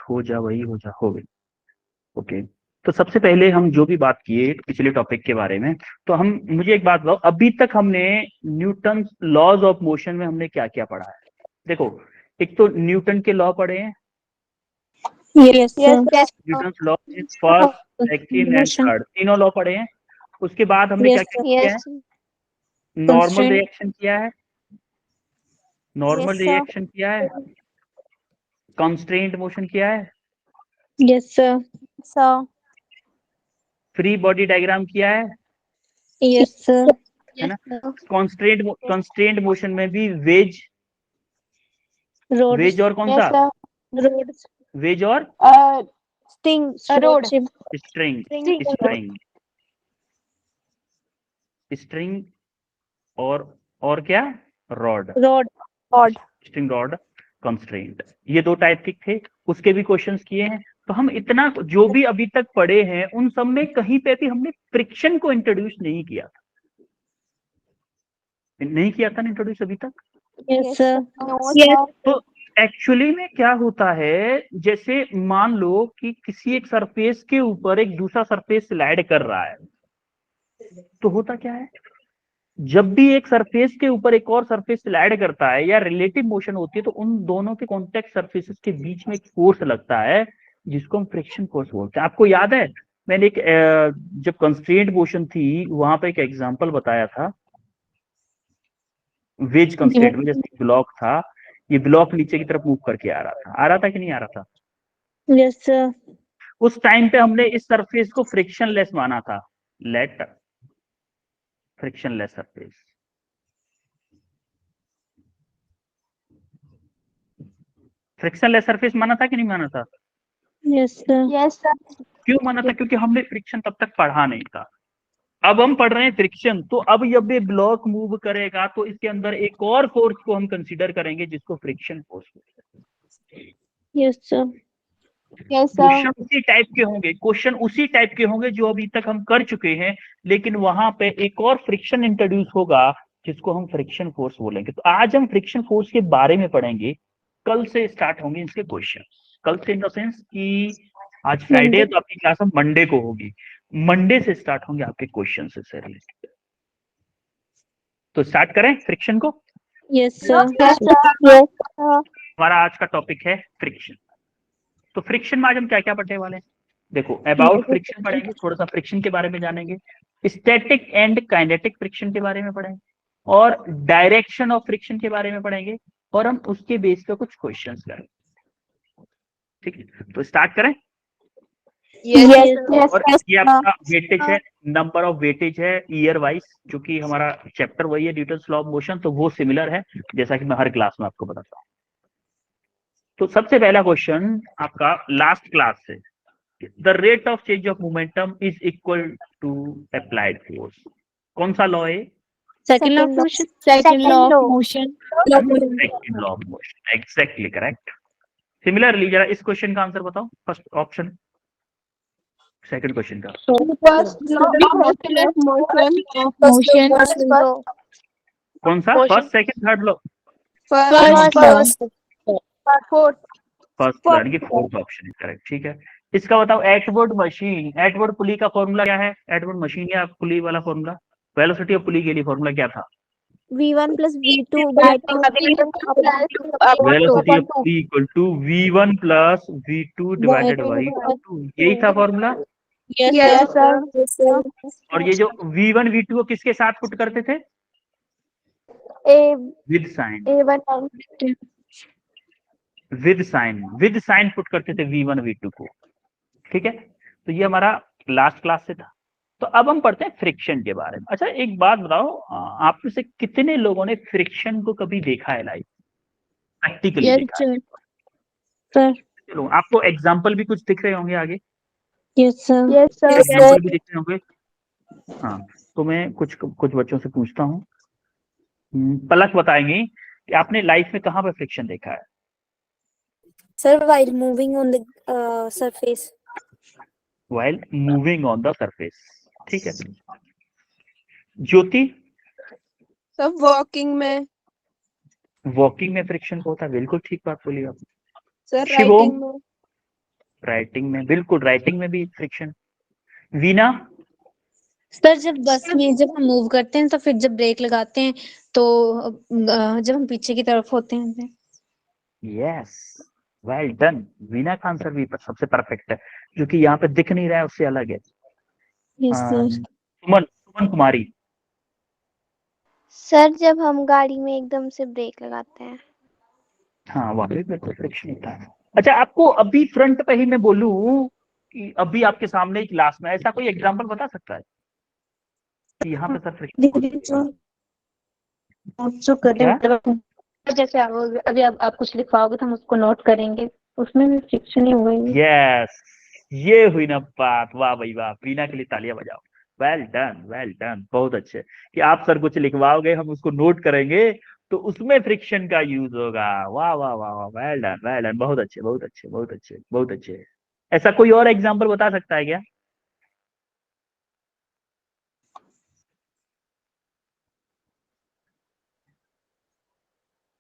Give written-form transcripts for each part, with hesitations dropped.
हो जा वही हो जा, हो गई। ओके, तो सबसे पहले हम जो भी बात किए पिछले टॉपिक के बारे में, तो हम मुझे एक बात बताओ, अभी तक हमने न्यूटन लॉज ऑफ मोशन में हमने क्या क्या पढ़ा है? देखो, एक तो न्यूटन के लॉ पढ़े हैं, Yes, sir. Newton law first, second and third, तीनों लॉ पढ़े हैं। उसके बाद हमने क्या Yes, क्या sir. किया है? Normal Constraint. रिएक्शन किया है, नॉर्मल रिएक्शन किया है, कॉन्स्ट्रेंट मोशन किया है, Yes, sir. Free body diagram किया है Yes, sir. है ना? कॉन्स्ट्रेंट मोशन में भी वेज, Road. वेज और कौन सा? Road. वेज और Road. स्ट्रिंग, स्ट्रिंग, स्ट्रिंग और क्या? Rod, Road. String rod, constraint, ये दो टाइप के थे। उसके भी क्वेश्चंस किए हैं। तो हम इतना जो भी अभी तक पढ़े हैं उन सब में कहीं पे भी हमने फ्रिक्शन को इंट्रोड्यूस नहीं किया था, नहीं किया था ना इंट्रोड्यूस अभी तक। Yes, sir. तो एक्चुअली में क्या होता है, जैसे मान लो कि किसी एक सरफेस के ऊपर एक दूसरा सरफेस स्लाइड कर रहा है, तो होता क्या है, जब भी एक सरफेस के ऊपर एक और सरफेस स्लाइड करता है या रिलेटिव मोशन होती है, तो उन दोनों के कॉन्टेक्ट सरफेसेस के बीच में एक फोर्स लगता है जिसको हम फ्रिक्शन फोर्स बोलते हैं। आपको याद है मैंने एक जब कंस्ट्रेंट मोशन थी वहां पे एक एग्जांपल बताया था, वेज कंस्ट्रेंट में, जैसे ब्लॉक था, ये ब्लॉक नीचे की तरफ मूव करके आ रहा था कि नहीं आ रहा था? Yes, sir. उस टाइम पे हमने इस सरफेस को फ्रिक्शनलेस माना था, let frictionless surface. Frictionless surface माना था कि नहीं माना था? Yes, sir. क्यों माना था? क्योंकि हमने फ्रिक्शन तब तक पढ़ा नहीं था। अब हम पढ़ रहे हैं फ्रिक्शन, तो अब जब ये ब्लॉक मूव करेगा तो इसके अंदर एक और फोर्स को हम कंसीडर करेंगे जिसको फ्रिक्शन फोर्स बोलते हैं। Yes, sir. क्वेश्चन उसी टाइप के होंगे, क्वेश्चन उसी टाइप के होंगे जो अभी तक हम कर चुके हैं, लेकिन वहां पे एक और फ्रिक्शन इंट्रोड्यूस होगा जिसको हम फ्रिक्शन फोर्स बोलेंगे। तो आज हम फ्रिक्शन फोर्स के बारे में पढ़ेंगे। कल से स्टार्ट होंगे इसके क्वेश्चन, कल से इन द सेंस कि आज फ्राइडे है तो आपकी क्लास हम मंडे को होगी, मंडे से स्टार्ट होंगे आपके क्वेश्चन से रिलेटेड। तो स्टार्ट करें फ्रिक्शन को। Yes, sir. हमारा आज का टॉपिक है फ्रिक्शन। तो फ्रिक्शन में आज हम क्या क्या पढ़ने वाले हैं? देखो, अबाउट फ्रिक्शन पढ़ेंगे, थोड़ा सा फ्रिक्शन के बारे में जानेंगे, स्टैटिक एंड काइनेटिक फ्रिक्शन के बारे में पढ़ेंगे, और डायरेक्शन ऑफ फ्रिक्शन के बारे में पढ़ेंगे, और हम उसके बेस पे कुछ क्वेश्चंस करेंगे। ठीक है, तो स्टार्ट करें। Yes, और ये आपका वेटेज है, नंबर ऑफ वेटेज है ईयर वाइज, क्योंकि हमारा चैप्टर वही है न्यूटन्स लॉ ऑफ मोशन, तो वो सिमिलर है जैसा कि मैं हर क्लास में आपको बताता हूँ। तो सबसे पहला क्वेश्चन आपका लास्ट क्लास से, the rate of change of momentum is equal to applied force, कौन सा लॉ है? Second law of motion. Second law of motion. Second law of motion, exactly correct. Similarly जरा इस क्वेश्चन का answer बताओ, first option, second question का। Motion. कौन सा? First, second, third law? First, यानी कि फोर्थ ऑप्शन करेक्ट। ठीक है, इसका बताओ एटवर्ड मशीन, एटवर्ड पुली का फॉर्मूला क्या है? एटवर्ड मशीन या पुली वाला फॉर्मूला, वेलोसिटी ऑफ पुली के लिए फॉर्मूला क्या था? V1 plus V2 by 2. Velocity of pulley equal to V1 plus V2 divided by 2, यही था फॉर्मूला। Yes, sir. और ये जो V1 V2 को किसके साथ पुट करते थे? With sign, with sign put करते थे V1 V2 को। ठीक है, तो ये हमारा लास्ट क्लास से था। तो अब हम पढ़ते हैं फ्रिक्शन के बारे में। अच्छा एक बात बताओ, आप में से कितने लोगों ने फ्रिक्शन को कभी देखा है लाइव, प्रैक्टिकली देखा है? Sir. चलो, आपको एग्जाम्पल भी कुछ दिख रहे होंगे आगे, Yes, sir. एग्जाम्पल भी दिख रहे होंगे। हाँ, तो मैं कुछ बच्चों से पूछता हूँ, पलक बताएंगी कि आपने लाइफ में कहाँ पर फ्रिक्शन देखा है? Sir, while moving on the surface. While moving on the surface, ठीक है। ज्योति? सब वॉकिंग में। वॉकिंग में फ्रिक्शन होता है, बिल्कुल ठीक बात बोली आप। सर शिवोम? राइटिंग में। राइटिंग में, बिल्कुल राइटिंग में भी फ्रिक्शन। वीना? सर जब बस में जब हम मूव करते हैं तो फिर जब ब्रेक लगाते हैं तो जब हम पीछे की तरफ होते हैं फिर। Yes, well done. वीना का आंसर भी सबसे परफेक्ट है, जो कि यहाँ पे दिख नहीं रहा है उससे अलग है। Yes sir. Suman, Suman Kumari? Sir जब हम गाड़ी में एकदम से ब्रेक लगाते हैं। हाँ, वहाँ पे बिल्कुल फ्रिक्शन होता है। अच्छा, आपको अभी फ्रंट पे ही मैं बोलूं कि अभी आपके सामने ही क्लास में ऐसा कोई एग्जांपल बता सकता है कि यहाँ पे सर फ्रिक्शन जो क्या? जैसे अभी आप कुछ लिखवाओगे तो हम उसको नोट करेंगे, उसमें भी फ्रिक्शन ही हुआ है। यस, ये हुई ना बात। वाह भाई वाह, वीना के लिए तालियां बजाओ। वेल डन, वेल डन, बहुत अच्छे। कि आप सर कुछ लिखवाओगे, हम उसको नोट करेंगे, तो उसमें फ्रिक्शन का यूज होगा। वाह वाह वाह वाह, वेल डन, वेल डन, बहुत अच्छे, बहुत अच्छे, बहुत अच्छे, बहुत अच्छे। ऐसा कोई और एग्जांपल बता सकता है क्या?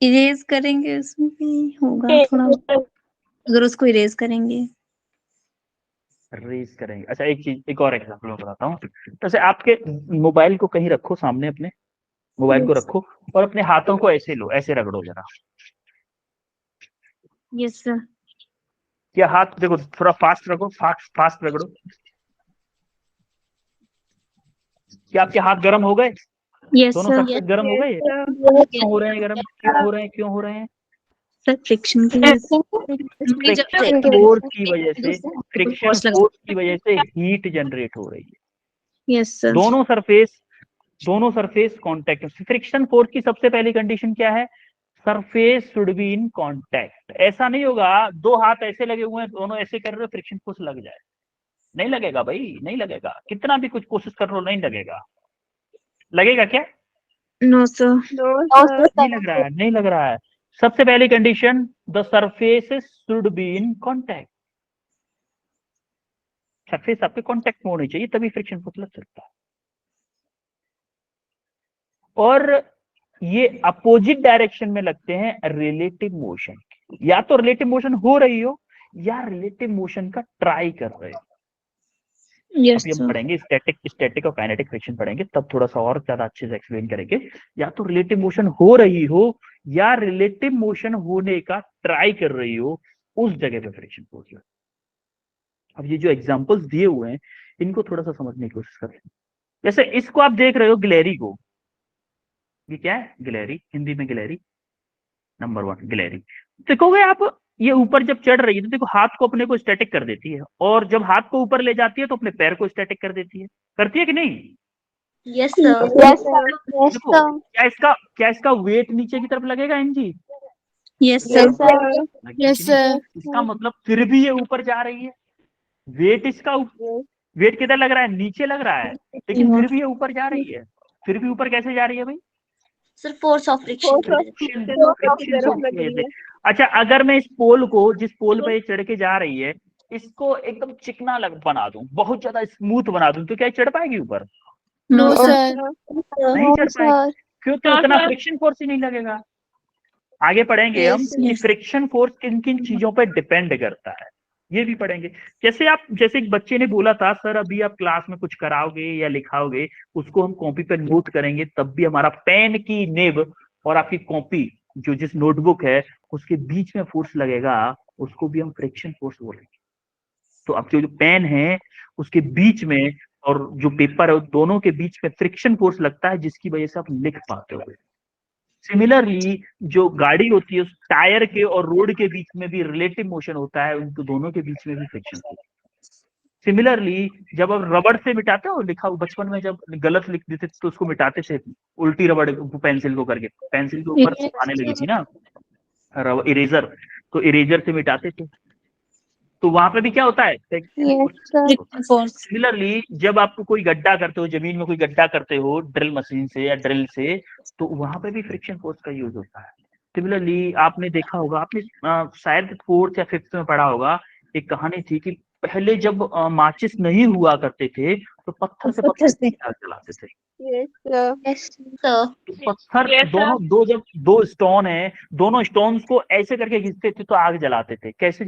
इरेज करेंगे उसमें भी होगा थोड़ा, अगर उसको इरेज करेंगे। रेज करेंगे। अच्छा, एक चीज, एक और एग्जांपल मैं बताता हूँ। जैसे आपके मोबाइल को कहीं रखो सामने, अपने मोबाइल को रखो और अपने हाथों को ऐसे लो, ऐसे रगड़ो जरा। Yes sir. क्या हाथ देखो, थोड़ा फास्ट रखो, फास्ट फास्ट रगड़ो। क्या आपके हाथ गर्म हो गए? यस दोनों सर। सरफेस गर्म हो गए? क्यों हो रहे हैं गर्म? क्यों हो रहे हैं? क्यों हो रहे हैं? सर फ्रिक्शन की वजह से। फ्रिक्शन फोर्स की वजह से, फ्रिक्शन फोर्स लग फोर्स की वजह से हीट जनरेट हो रही है। Yes sir. दोनों सरफेस कांटेक्ट। फ्रिक्शन फोर्स की सबसे पहली कंडीशन क्या है? Surface should be in contact. ऐसा नहीं होगा दो हाथ ऐसे लगे हुए हैं, दोनों ऐसे कर रहे हो, फ्रिक्शन फोर्स लग जाए। नहीं लगेगा भाई, नहीं लगेगा, कितना भी कुछ कोशिश कर लो नहीं लगेगा। लगेगा क्या? No sir. No sir. नहीं लग रहा है, नहीं लग रहा है। सबसे पहली condition, the surfaces should be in contact. Surface आपके कांटेक्ट में होनी चाहिए, तभी फ्रिक्शन फोर्स लग सकता है। और ये अपोजिट डायरेक्शन में लगते हैं रिलेटिव मोशन। या तो रिलेटिव मोशन हो रही हो, या रिलेटिव मोशन का ट्राई कर रहे हो। यस अभी हम सर। पढ़ेंगे स्टैटिक और काइनेटिक फ्रिक्शन पढ़ेंगे, तब थोड़ा सा और ज्यादा अच्छे से एक्सप्लेन करेंगे। या तो रिलेटिव मोशन हो रही हो, या रिलेटिव मोशन होने का ट्राई कर रही हो, उस जगह पे फ्रिक्शन फोर्स लगता है। अब ये जो एग्जांपल्स दिए हुए हैं, इनको थोड़ा सा समझने की कोशिश करें। जैसे इसको आप देख रहे हो, गिलहरी को। ये क्या है? गिलहरी, हिंदी में गिलहरी। नंबर 1 गिलहरी। देखोगे आप, ये ऊपर जब चढ़ रही है तो देखो हाथ को अपने को स्टैटिक कर देती है, और जब हाथ को ऊपर ले जाती है तो अपने पैर को स्टैटिक कर देती है। करती है कि नहीं? Yes sir. Yes sir, yes देखो, सर, क्या इसका वेट नीचे की तरफ लगेगा इंजी? Yes yes sir. सर, लगेगा कि यस नहीं? सर। इसका मतलब फिर भी ये ऊपर जा रही है। वेट इसका, वेट किधर लग रहा है? नीचे लग रहा है, लेकिन फिर भी ये ऊपर जा रही है। फिर भी ऊपर कैसे जा रही है भाई? Sir force of friction force की ऑफ वजह से। फ्रिक्शन की फ्रिक्शन तरफ फोर्स लग की वजह रही से। है। अच्छा, अगर मैं इस पोल को, जिस पोल पे ये चढ़ के जा रही है, इसको एकदम चिकना बना दूं, बहुत ज्यादा स्मूथ बना दूं, तो क्या ये चढ़ पाएगी ऊपर? No no sir. सर। नहीं चढ़ पाएगी, सर, क्योंकि उतना फ्रिक्शन फोर्स ही नहीं लगेगा। आगे पढ़ेंगे हम यस कि यस। फ्रिक्शन फोर्स किन किन चीजों पर डिपेंड करता है, ये भी पढ़ेंगे। जैसे एक बच्चे ने बोला था, सर अभी आप क्लास में कुछ कराओगे या लिखाओगे, उसको हम कॉपी पे नोट करेंगे, तब भी हमारा पेन की निब और आपकी कॉपी, जो जिस नोटबुक है उसके बीच में फोर्स लगेगा, उसको भी हम फ्रिक्शन फोर्स बोलेंगे। तो आपके जो पेन है उसके बीच में और जो पेपर है, दोनों के बीच में फ्रिक्शन फोर्स लगता है, जिसकी वजह से आप लिख पाते हो। सिमिलरली जो गाड़ी होती है, उस टायर के और रोड के बीच में भी रिलेटिव मोशन होता है, उनको दोनों के बीच में भी फ्रिक्शन होता है। सिमिलरली जब आप रबड़ से मिटाते हो, लिखा बचपन में जब गलत लिख देते तो उसको मिटाते थे, उल्टी रबड़ पेंसिल को करके, पेंसिल के ऊपर आने लगी थी ना इरेजर, तो इरेजर से मिटाते थे। तो वहां पे भी क्या होता है? Yes sir, friction force. Similarly जब आप कोई गड्ढा करते हो, जमीन में कोई गड्ढा करते हो ड्रिल मशीन से या ड्रिल से, तो वहां पे भी फ्रिक्शन फोर्स का यूज होता है। सिमिलरली आपने देखा होगा, आपने शायद 4th या 5th में पढ़ा होगा, एक कहानी थी कि पहले जब माचिस नहीं हुआ करते थे, तो पत्थर से पत्थर से। आग जलाते थे। Yes, sir. Yes, sir. तो पत्थर Yes, sir. दोनों जब दो स्टोन है, दोनों स्टोन्स को ऐसे करके घिसते थे तो आग जलाते थे। कैसे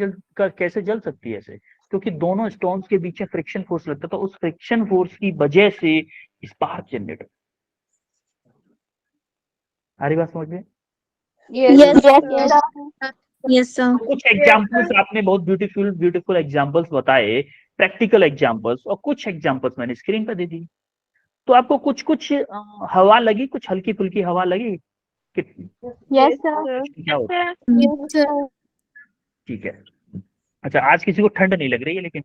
जल सकती है ऐसे? क्योंकि दोनों स्टोन्स के बीच में फ्रिक्शन फोर्स लगता था, उस फ्रिक्शन फोर्स की वजह से स्पार्क जनरेट होता। आ रही बात समझ में? Yes, Yes, sir. sir. Yes sir. तो कुछ एग्जांपल्स आपने बहुत ब्यूटीफुल एग्जांपल्स बताए, प्रैक्टिकल एग्जांपल्स, और कुछ एग्जांपल्स मैंने स्क्रीन पर दे दी। तो आपको कुछ हवा लगी, कुछ हल्की फुल्की हवा लगी? कितनी? Yes, Yes, sir. sir. क्या होता है? Yes, sir. ठीक है। अच्छा, आज किसी को ठंड नहीं लग रही है, लेकिन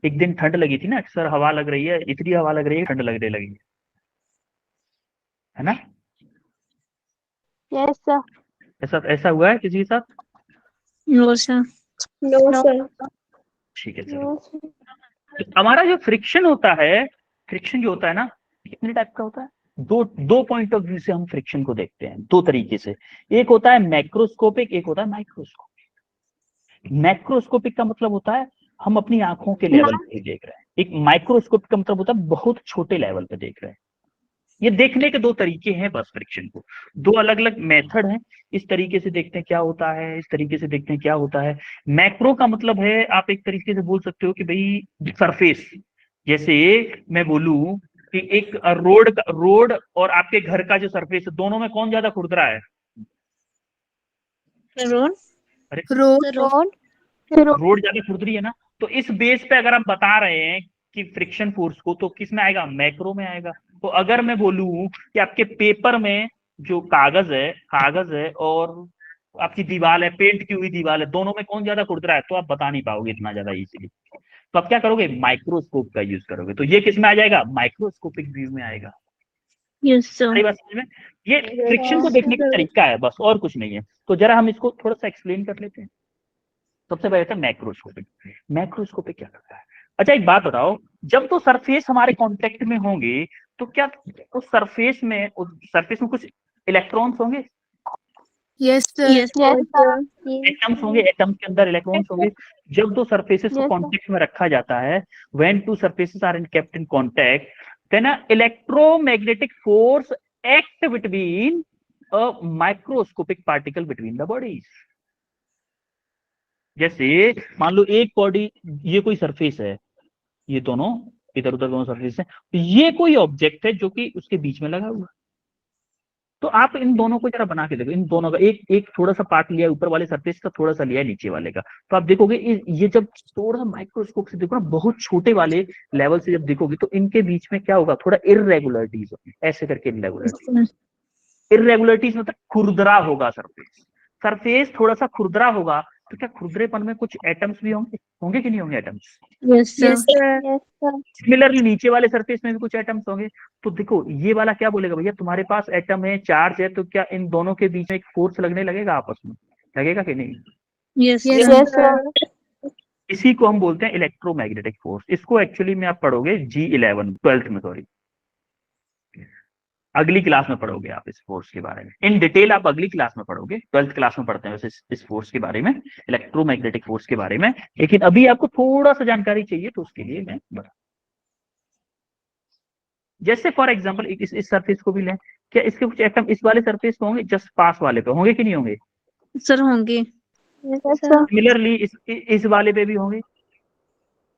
एक दिन ठंड लगी थी ना, अक्सर हवा लग रही है, इतनी हवा लग रही है, ठंड लगने लगी है ना? Yes, sir. ऐसा ऐसा हुआ है किसी के साथ? No sir. No, No, sir. ठीक है, चलो। no, sir. तो हमारा जो फ्रिक्शन होता है, फ्रिक्शन जो होता है ना, कितने टाइप का होता है? दो पॉइंट ऑफ व्यू से हम फ्रिक्शन को देखते हैं, दो तरीके से। एक होता है मैक्रोस्कोपिक, एक होता है माइक्रोस्कोपिक। मैक्रोस्कोपिक का मतलब होता है हम अपनी आंखों के लेवल पे देख रहे हैं। एक माइक्रोस्कोपिक का मतलब होता है बहुत छोटे लेवल पे देख रहे हैं। ये देखने के दो तरीके हैं बस फ्रिक्शन को, दो अलग अलग मेथड हैं। इस तरीके से देखते हैं क्या होता है, इस तरीके से देखते हैं क्या होता है। मैक्रो का मतलब है, आप एक तरीके से बोल सकते हो कि भाई सरफेस, जैसे मैं बोलूं कि एक रोड और आपके घर का जो सरफेस है, दोनों में कौन ज्यादा खुरदरा है? रोड। अरे, Road. रोड ज्यादा खुरदरी है ना। तो इस बेस पे अगर हम बता रहे हैं कि फ्रिक्शन फोर्स को, तो किस में आएगा? मैक्रो में आएगा। तो अगर मैं बोलूं कि आपके पेपर में जो कागज है और आपकी दीवार है, पेंट की हुई दीवार है, दोनों में कौन ज्यादा खुरदरा है, तो आप बता नहीं पाओगे इतना ज्यादा इजीली। तो आप क्या करोगे? माइक्रोस्कोप का यूज करोगे। तो ये किस में आ जाएगा? माइक्रोस्कोपिक व्यू में आएगा। यस सारी सर। बात समझ में? ये फ्रिक्शन को देखने का तरीका है बस, और कुछ नहीं है। तो जरा हम इसको थोड़ा सा एक्सप्लेन कर लेते हैं। सबसे पहले था मैक्रोस्कोपिक। मैक्रोस्कोपिक क्या करता है? अच्छा, एक बात बताओ, जब तो सरफेस हमारे कांटेक्ट में होंगे, तो क्या उस सरफेस में कुछ इलेक्ट्रॉन्स होंगे? Yes sir. Yes, sir. Atoms होंगे, एटम्स के अंदर इलेक्ट्रॉन्स होंगे। जब दो सरफेसेस को Yes, sir. कांटेक्ट में रखा जाता है, when two surfaces are in kept in contact, then a electromagnetic force act between a microscopic particle between the bodies. जैसे मान लो एक बॉडी, ये कोई सरफेस है, ये दोनों इधर उधर दोनों सरफेस है, तो ये कोई ऑब्जेक्ट है जो कि उसके बीच में लगा हुआ। तो आप इन दोनों को जरा बना के देखो, इन दोनों का एक एक थोड़ा सा पार्ट लिया है ऊपर वाले सरफेस का, थोड़ा सा लिया है नीचे वाले का। तो आप देखोगे ये जब थोड़ा माइक्रोस्कोप से देखो ना, बहुत छोटे वाले लेवल से जब देखोगे, तो इनके बीच में क्या होगा? थोड़ा इररेगुलरिटीज होगी, ऐसे करके इररेगुलरिटीज। इररेगुलरिटीज मतलब खुरदरा होगा सरफेस। सरफेस थोड़ा सा खुरदरा होगा, तो क्या खुरदरेपन में कुछ एटम्स भी होंगे कि नहीं होंगे atoms? Yes sir. Yes, sir. Yes, sir. Similarly नीचे वाले सरफेस में भी कुछ एटम्स होंगे। तो देखो, ये वाला क्या बोलेगा? भैया तुम्हारे पास एटम है, चार्ज है, तो क्या इन दोनों के बीच में एक फोर्स लगने लगेगा आपस में? लगेगा कि नहीं? Yes Yes, sir. Yes, sir. sir. इसी को हम बोलते हैं इलेक्ट्रोमैग्नेटिक फोर्स। इसको एक्चुअली में आप पढ़ोगे G11 ट्वेल्थ में, सॉरी, अगली क्लास में पढ़ोगे आप इस फोर्स के बारे में इन डिटेल। आप अगली क्लास में पढ़ोगे, ट्वेल्थ क्लास में पढ़ते हैं वैसे इस फोर्स के बारे में, इलेक्ट्रोमैग्नेटिक फोर्स के बारे में। लेकिन अभी आपको थोड़ा सा जानकारी चाहिए, तो उसके लिए मैं बता, जैसे फॉर एग्जांपल इस सरफेस को भी लें, क्या इसके कुछ एटम इस वाले सरफेस पे होंगे, जस्ट पास वाले पे होंगे कि नहीं होंगे? सर होंगे। Yes, Yes, sir. sir. Similarly इस वाले पे भी होंगे।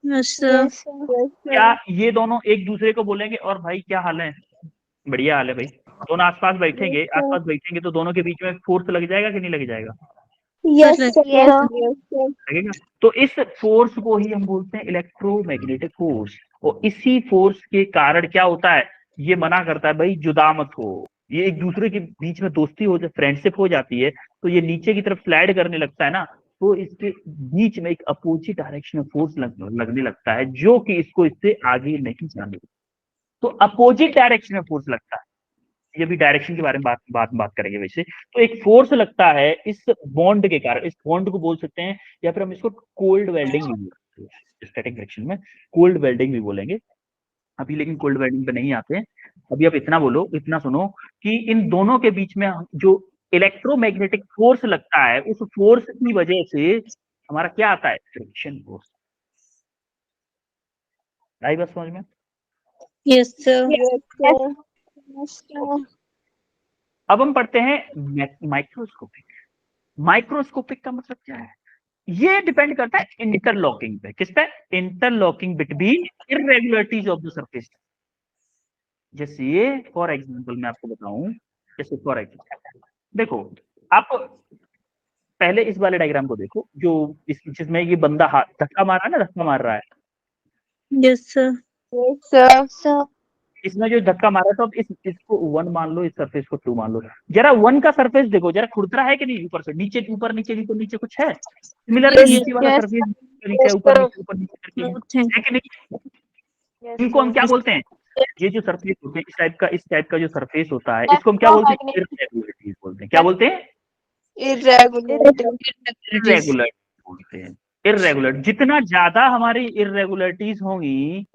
Yes sir. Yes, sir. Yes, क्या sir. ये दोनों एक दूसरे को बोलेंगे और भाई क्या हाल है? बढ़िया हाल है भाई। दोनों आसपास बैठेंगे, तो दोनों के बीच में फोर्स लग जाएगा कि नहीं लग जाएगा? Yes, Sir. sir. Yes, sir. Yes, sir. लगेगा। तो इस फोर्स को ही हम बोलते हैं इलेक्ट्रोमैग्नेटिक फोर्स। और इसी फोर्स के कारण क्या होता है? ये मना करता है भाई जुदा मत हो। ये एक दूसरे के बीच में दोस्ती हो, फ्रेंडशिप हो जाती है, तो ये नीचे की तरफ स्लाइड करने लगता है ना, तो इसके बीच में एक अपोजिट डायरेक्शन में फोर्स लगने लगता है, जो कि इसको इससे आगे नहीं जाने देता। तो अपोजिट डायरेक्शन में फोर्स लगता है। ये भी डायरेक्शन के बारे में बात करेंगे वैसे। तो एक फोर्स लगता है इस बॉन्ड के कारण, इस बॉन्ड को बोल सकते हैं, या फिर हम इसको कोल्ड वेल्डिंग भी बोलते हैं। स्टैटिक फ्रिक्शन में कोल्ड वेल्डिंग भी बोलेंगे अभी, लेकिन कोल्ड वेल्डिंग पे नहीं आते हैं अभी। आप इतना सुनो कि इन दोनों के बीच में जो इलेक्ट्रोमैग्नेटिक फोर्स लगता है, उस फोर्स की वजह से हमारा क्या आता है? Friction force. आई बात समझ में? Yes, sir. Yes, sir. Yes, sir. अब हम पढ़ते हैं माइक्रोस्कोपिक। माइक्रोस्कोपिक का मतलब क्या है? ये डिपेंड करता है इंटरलॉकिंग पे। किस पे? Interlocking between इररेगुलरिटीज of the surface. जैसे ये फॉर एग्जांपल मैं आपको बताऊं, जैसे फॉर एग्जांपल देखो, आप पहले इस वाले डायग्राम को देखो, जो जिसमें ये बंदा हाथ धक्का मार रहा है ना, धक्का मार रहा है, Yes, sir. Yes, sir. sir. इसमें जो धक्का मारा, तो अब इसको 1 मान लो, इस सरफेस को 2 मान लो। जरा 1 का सरफेस देखो, जरा खुरदरा है कि नहीं? ऊपर से नीचे, ऊपर नीचे, नीचे नीचे कुछ है। सिमिलरली Yes, नीचे वाला yes, सरफेस नीचे, yes, ऊपर sir. नीचे, ऊपर नीचे करके Both हैं। है कि नहीं? Yes, इनको हम sir. क्या बोलते हैं? ये जो सरफेस होते हैं, इस टाइप का जो सरफेस होता है, इसको हम क्या बोलते हैं? इररेगुलरिटीज बोलते हैं। क्या बोलते हैं? Irregularity. इररेगुलर बोलते हैं। इररेगुलर, जितना ज्यादा हमारी इररेगुलरिटीज होंगी,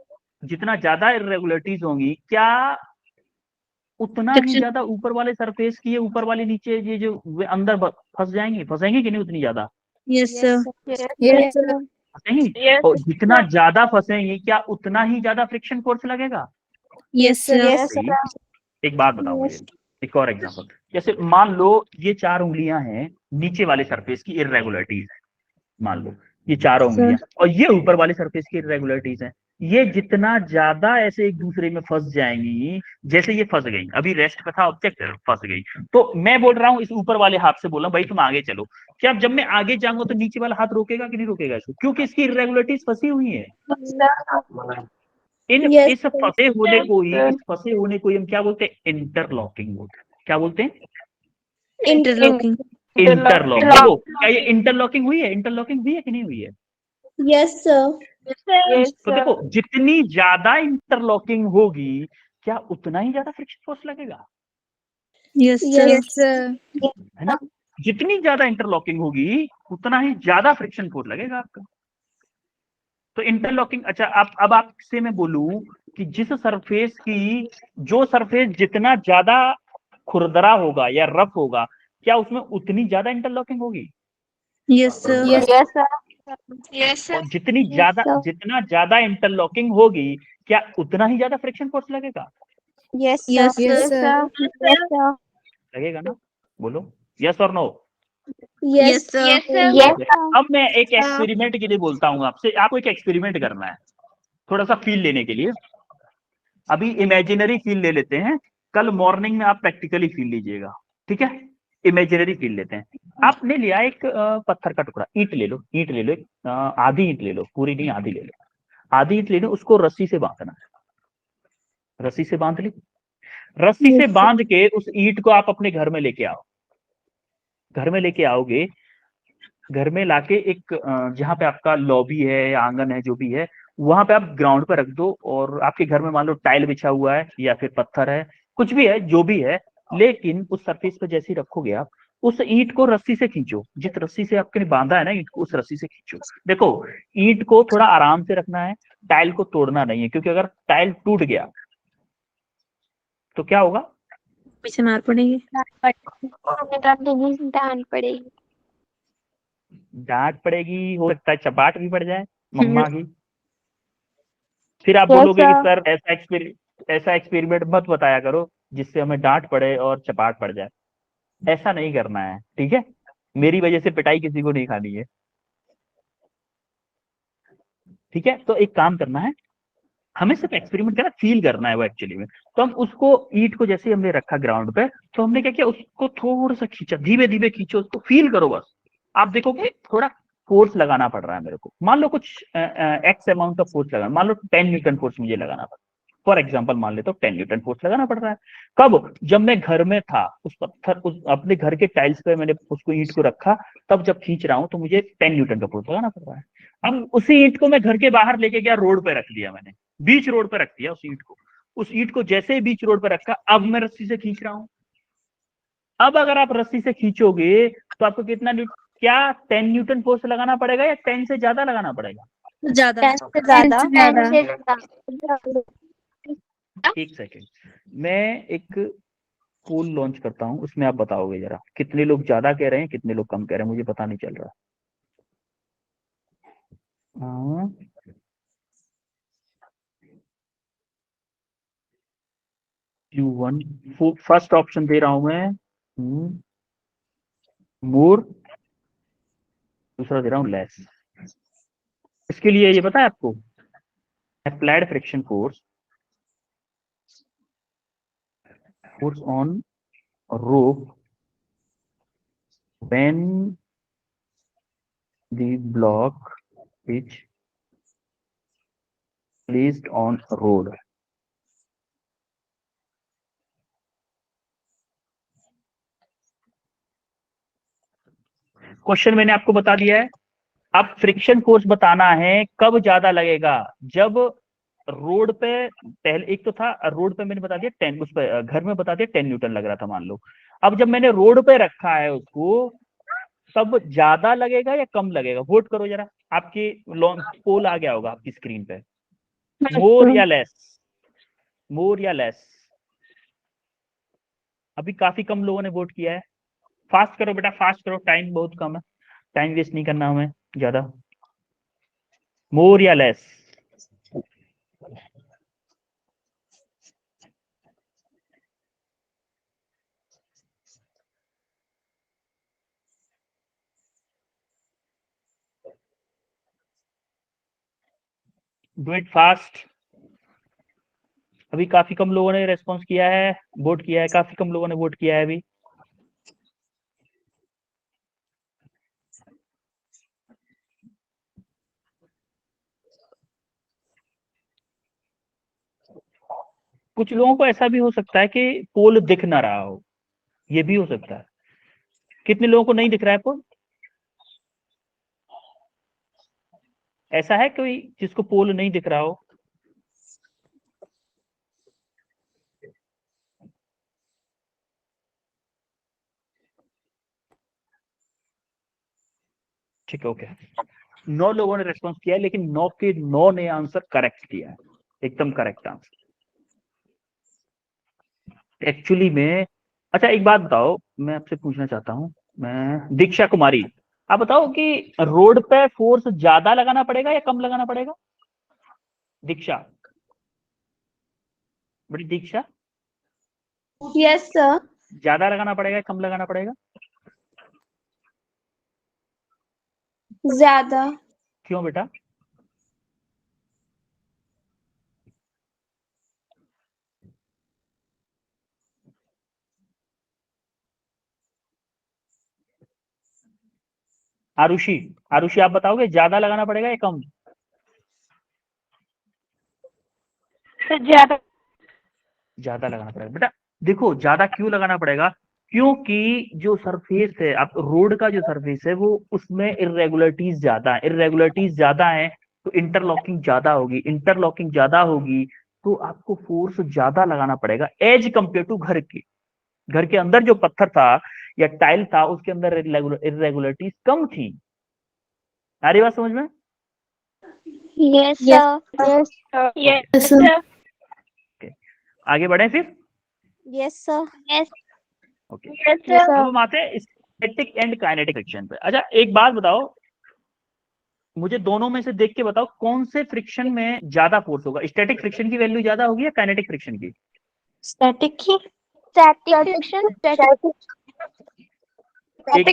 जितना ज्यादा इररेगुलरिटीज होंगी, क्या उतना ही Friction. ज्यादा ऊपर वाले सरफेस की, ये ऊपर वाले नीचे, ये जो वे अंदर फंस जाएंगे, फंसेंगे कि नहीं? उतनी ज्यादा Yes, sir. Yes, Yes, sir. sir. फंसेंगी। Yes, और जितना ज्यादा फंसेंगी, क्या उतना ही ज्यादा फ्रिक्शन फोर्स लगेगा? Yes, sir. yes, sir. एक बात बताओ मुझे, एक और एग्जांपल। जैसे मान लो ये 4 उंगलियां हैं नीचे वाले सरफेस की इररेगुलरिटीज है, मान लो ये 4 उंगलियां, और ये ऊपर वाले सरफेस की इररेगुलरिटीज हैं। ये जितना ज्यादा ऐसे एक दूसरे में फंस जाएंगी, जैसे ये फंस गई, अभी रेस्ट पे था ऑब्जेक्ट, फंस गई, तो मैं बोल रहा हूँ इस ऊपर वाले हाथ से बोल रहा हूँ, भाई तुम आगे चलो। क्या जब मैं आगे जाऊंगा तो नीचे वाला हाथ रोकेगा कि नहीं रोकेगा इसको? क्योंकि इसकी इररेगुलरिटीज फंसी हुई है। Yes, इस फंसे होने को ही हम क्या बोलते हैं? इंटरलॉकिंग बोलते हैं। क्या बोलते हैं? Interlocking. इंटरलॉक। देखो, क्या ये इंटरलॉकिंग हुई है? इंटरलॉकिंग हुई है कि नहीं हुई है? yes, sir. Yes, तो sir. देखो, जितनी ज्यादा इंटरलॉकिंग होगी, क्या उतना ही ज्यादा फ्रिक्शन फोर्स लगेगा? Yes, sir. Yes, sir. है ना? जितनी ज्यादा इंटरलॉकिंग होगी, उतना ही ज्यादा फ्रिक्शन फोर्स लगेगा आपका। तो इंटरलॉकिंग, अच्छा, अब आपसे मैं बोलूं कि जिस सरफेस की, जो सरफेस जितना ज्यादा खुरदरा होगा या रफ होगा, क्या उसमें उतनी ज्यादा इंटरलॉकिंग होगी? Yes, sir. Yes, Yes, sir. Yes, sir. और जितनी Yes, ज्यादा, sir. जितना ज्यादा इंटरलॉकिंग होगी, क्या उतना ही ज्यादा फ्रिक्शन फोर्स लगेगा? Yes, sir. Yes, Yes, Yes, sir. sir. Yes, sir. लगेगा ना? बोलो यस और no. Yes, Yes, sir. Yes, sir. Yes, अब मैं एक एक्सपेरिमेंट के लिए बोलता हूँ आपसे, आपको एक एक्सपेरिमेंट करना है, थोड़ा सा फील लेने के लिए। अभी इमेजिनरी फील ले लेते हैं, कल मॉर्निंग में आप प्रैक्टिकली फील लीजिएगा, ठीक है? इमेजिनरी फील लेते हैं। आपने लिया एक पत्थर का टुकड़ा, ईंट ले लो, ईंट ले लो, आधी ईंट ले लो, पूरी नहीं, आधी ले लो, आधी ईंट ले लो, उसको रस्सी से बांधना है। रस्सी से बांध ली, रस्सी से बांध के उस ईंट को आप अपने घर में लेके आओ। घर में लेके आओगे, घर में लाके एक जहाँ पे आपका लॉबी है या आंगन है, जो भी है, वहां पे आप ग्राउंड पे रख दो। और आपके घर में मान लो टाइल बिछा हुआ है या फिर पत्थर है, कुछ भी है, जो भी है, लेकिन उस सरफेस पे जैसे ही रखोगे आप, उस ईंट को रस्सी से खींचो। जिस रस्सी से आपने बांधा है ना ईंट को, उस रस्सी से खींचो। देखो, ईंट को थोड़ा आराम से रखना है, टाइल को तोड़ना नहीं है, क्योंकि अगर टाइल टूट गया तो क्या होगा? पीछे मार पड़ेगी। डांट पड़ेगी। डांट पड़ेगी, हो सकता है चपाट भी पड़ जाए मम्मा की। फिर आप Yes, बोलोगे कि sir. सर ऐसा एक्सपेरिमेंट मत बताया करो जिससे हमें डांट पड़े और चपाट पड़ जाए। ऐसा नहीं करना है, ठीक है? मेरी वजह से पिटाई किसी को नहीं खानी है, ठीक है? तो एक काम करना है, हमें सिर्फ एक्सपेरिमेंट करना, फील करना है वो एक्चुअली में। तो हम उसको, ईंट को जैसे हमने रखा ग्राउंड पे, तो हमने क्या किया, उसको थोड़ा सा खींचा, धीमे धीमे खींचो, उसको फील करो बस। आप देखोगे थोड़ा फोर्स लगाना पड़ रहा है मेरे को, मान लो कुछ एक्स अमाउंट ऑफ फोर्स लगाना, मान लो 10 न्यूटन फोर्स मुझे लगाना पड़ा। फॉर एग्जाम्पल मान लेते हो 10 न्यूटन फोर्स लगाना पड़ रहा है। कब? जब मैं घर में था, उस पत्थर, उस अपने घर के टाइल्स पे मैंने उसको, ईंट को रखा, तब जब खींच रहा हूं तो मुझे 10 न्यूटन का फोर्स लगाना पड़ रहा है। अब उसी ईंट को मैं घर के बाहर लेके गया, रोड पे रख दिया मैंने, बीच रोड पे रख दिया उस ईंट को। उस ईंट को जैसे ही बीच रोड पे रखा, अब मैं रस्सी से खींच रहा हूं। अब अगर आप रस्सी से खींचोगे तो आपको कितना क्या 10 न्यूटन फोर्स लगाना पड़ेगा या 10 से ज्यादा लगाना पड़ेगा? ज्यादा। 10 से ज्यादा। 10 से ज्यादा। एक सेकेंड, मैं एक पोल लॉन्च करता हूं, उसमें आप बताओगे जरा कितने लोग ज्यादा कह रहे हैं, कितने लोग कम कह रहे हैं, मुझे पता नहीं चल रहा। हाँ, Q1 फर्स्ट ऑप्शन दे रहा हूं मैं, मोर, दूसरा दे रहा हूं लेस। इसके लिए ये पता है आपको, applied friction force on rope when the block is placed on road। Question मैंने आपको बता दिया है। अब फ्रिक्शन फोर्स बताना है कब ज्यादा लगेगा, जब रोड पे, पहले एक तो था रोड पे मैंने बता दिया 10, उस पे घर में बता दिया 10 न्यूटन लग रहा था मान लो। अब जब मैंने रोड पे रखा है उसको, तब ज्यादा लगेगा या कम लगेगा, वोट करो जरा। आपकी पोल आ गया होगा आपकी स्क्रीन पे, मोर या लेस, मोर या लेस। अभी काफी कम लोगों ने वोट किया है। फास्ट करो बेटा, फास्ट करो, टाइम बहुत कम है, टाइम वेस्ट नहीं करना हमें ज्यादा। मोर या लेस? Do it fast. अभी काफी कम लोगों ने रेस्पॉन्स किया है, वोट किया है, काफी कम लोगों ने वोट किया है अभी। कुछ लोगों को ऐसा भी हो सकता है कि पोल दिख ना रहा हो, ये भी हो सकता है। कितने लोगों को नहीं दिख रहा है पोल? ऐसा है कोई जिसको पोल नहीं दिख रहा हो? ठीक है, ओके। 9 लोगों ने रेस्पॉन्स किया है, लेकिन 9 के 9 ने आंसर करेक्ट दिया है, एकदम करेक्ट आंसर एक्चुअली में। अच्छा एक बात बताओ, मैं आपसे पूछना चाहता हूँ, मैं दीक्षा कुमारी, आप बताओ कि रोड पे फोर्स ज्यादा लगाना पड़ेगा या कम लगाना पड़ेगा? दीक्षा, बड़ी दीक्षा, यस सर। ज्यादा लगाना पड़ेगा या कम लगाना पड़ेगा? ज्यादा। क्यों बेटा? आरुषि, आरुषि आप बताओगे ज्यादा लगाना पड़ेगा या कम? ज्यादा। ज्यादा लगाना पड़ेगा बेटा। देखो ज्यादा क्यों लगाना पड़ेगा, क्योंकि जो सरफेस है, आप रोड का जो सरफेस है वो, उसमें इरेगुलरिटीज ज्यादा है, इरेगुलरिटीज ज्यादा है तो इंटरलॉकिंग ज्यादा होगी, इंटरलॉकिंग ज्यादा होगी तो आपको फोर्स ज्यादा लगाना पड़ेगा एज कंपेयर टू घर के। घर के अंदर जो पत्थर था या टाइल था उसके अंदर इरेगुलरिटीज कम थी। आ रही बात समझ में? Yes Yes, sir. sir. Yes sir. Sir. Okay, आगे बढ़े फिर। Yes sir. Yes. Okay, yes अब सर। हम आते हैं स्टैटिक एंड काइनेटिक फ्रिक्शन पे। अच्छा एक बात बताओ, मुझे दोनों में से देख के बताओ कौन से फ्रिक्शन में ज्यादा फोर्स होगा, स्टैटिक फ्रिक्शन की वैल्यू ज्यादा होगी या काइनेटिक फ्रिक्शन की? स्टैटिक ही। Static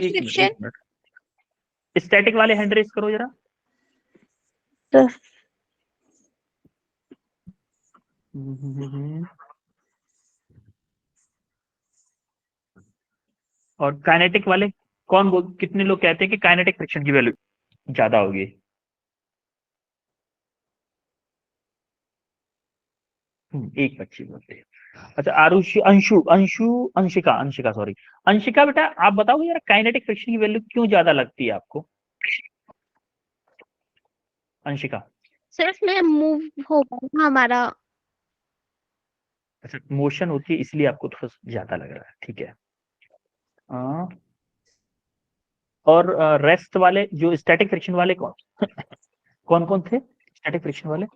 friction. एक मिनट, स्टैटिक वाले हैंड रेस करो जरा। और काइनेटिक वाले कौन बोल, कितने लोग कहते हैं कि काइनेटिक फ्रिक्शन की वैल्यू ज्यादा होगी? एक बच्ची बोलते हैं। अच्छा आरुषि, अंशु, अंशिका, अंशिका सॉरी, अंशिका बेटा आप बताओ यार काइनेटिक फ्रिक्शन की वैल्यू क्यों ज्यादा लगती है आपको? अंशिका। सर इसमें मूव होगा ना हमारा। अच्छा मोशन होती है इसलिए आपको थोड़ा ज्यादा लग रहा है, ठीक है। हाँ, और रेस्ट वाले जो स्टैटिक फ्रिक्शन वाले कौन कौन कौन थे स्टैटिक फ्रिक्शन वाले?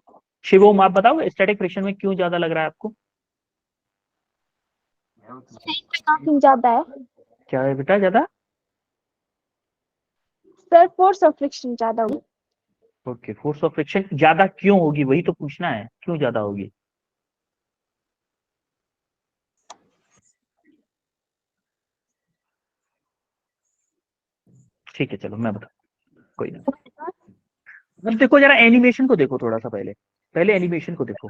शिवम आप बताओ स्टैटिक फ्रिक्शन में क्यों ज्यादा लग रहा है आपको? ज्यादा है क्या है बेटा ज्यादा? सर, फोर्स ऑफ फ्रिक्शन ज्यादा होगी। ओके, फोर्स ऑफ फ्रिक्शन ज्यादा क्यों होगी, वही तो पूछना है, क्यों ज्यादा होगी? ठीक है चलो मैं बता, कोई ना। अब देखो जरा एनिमेशन को देखो थोड़ा सा, पहले एनिमेशन को देखो।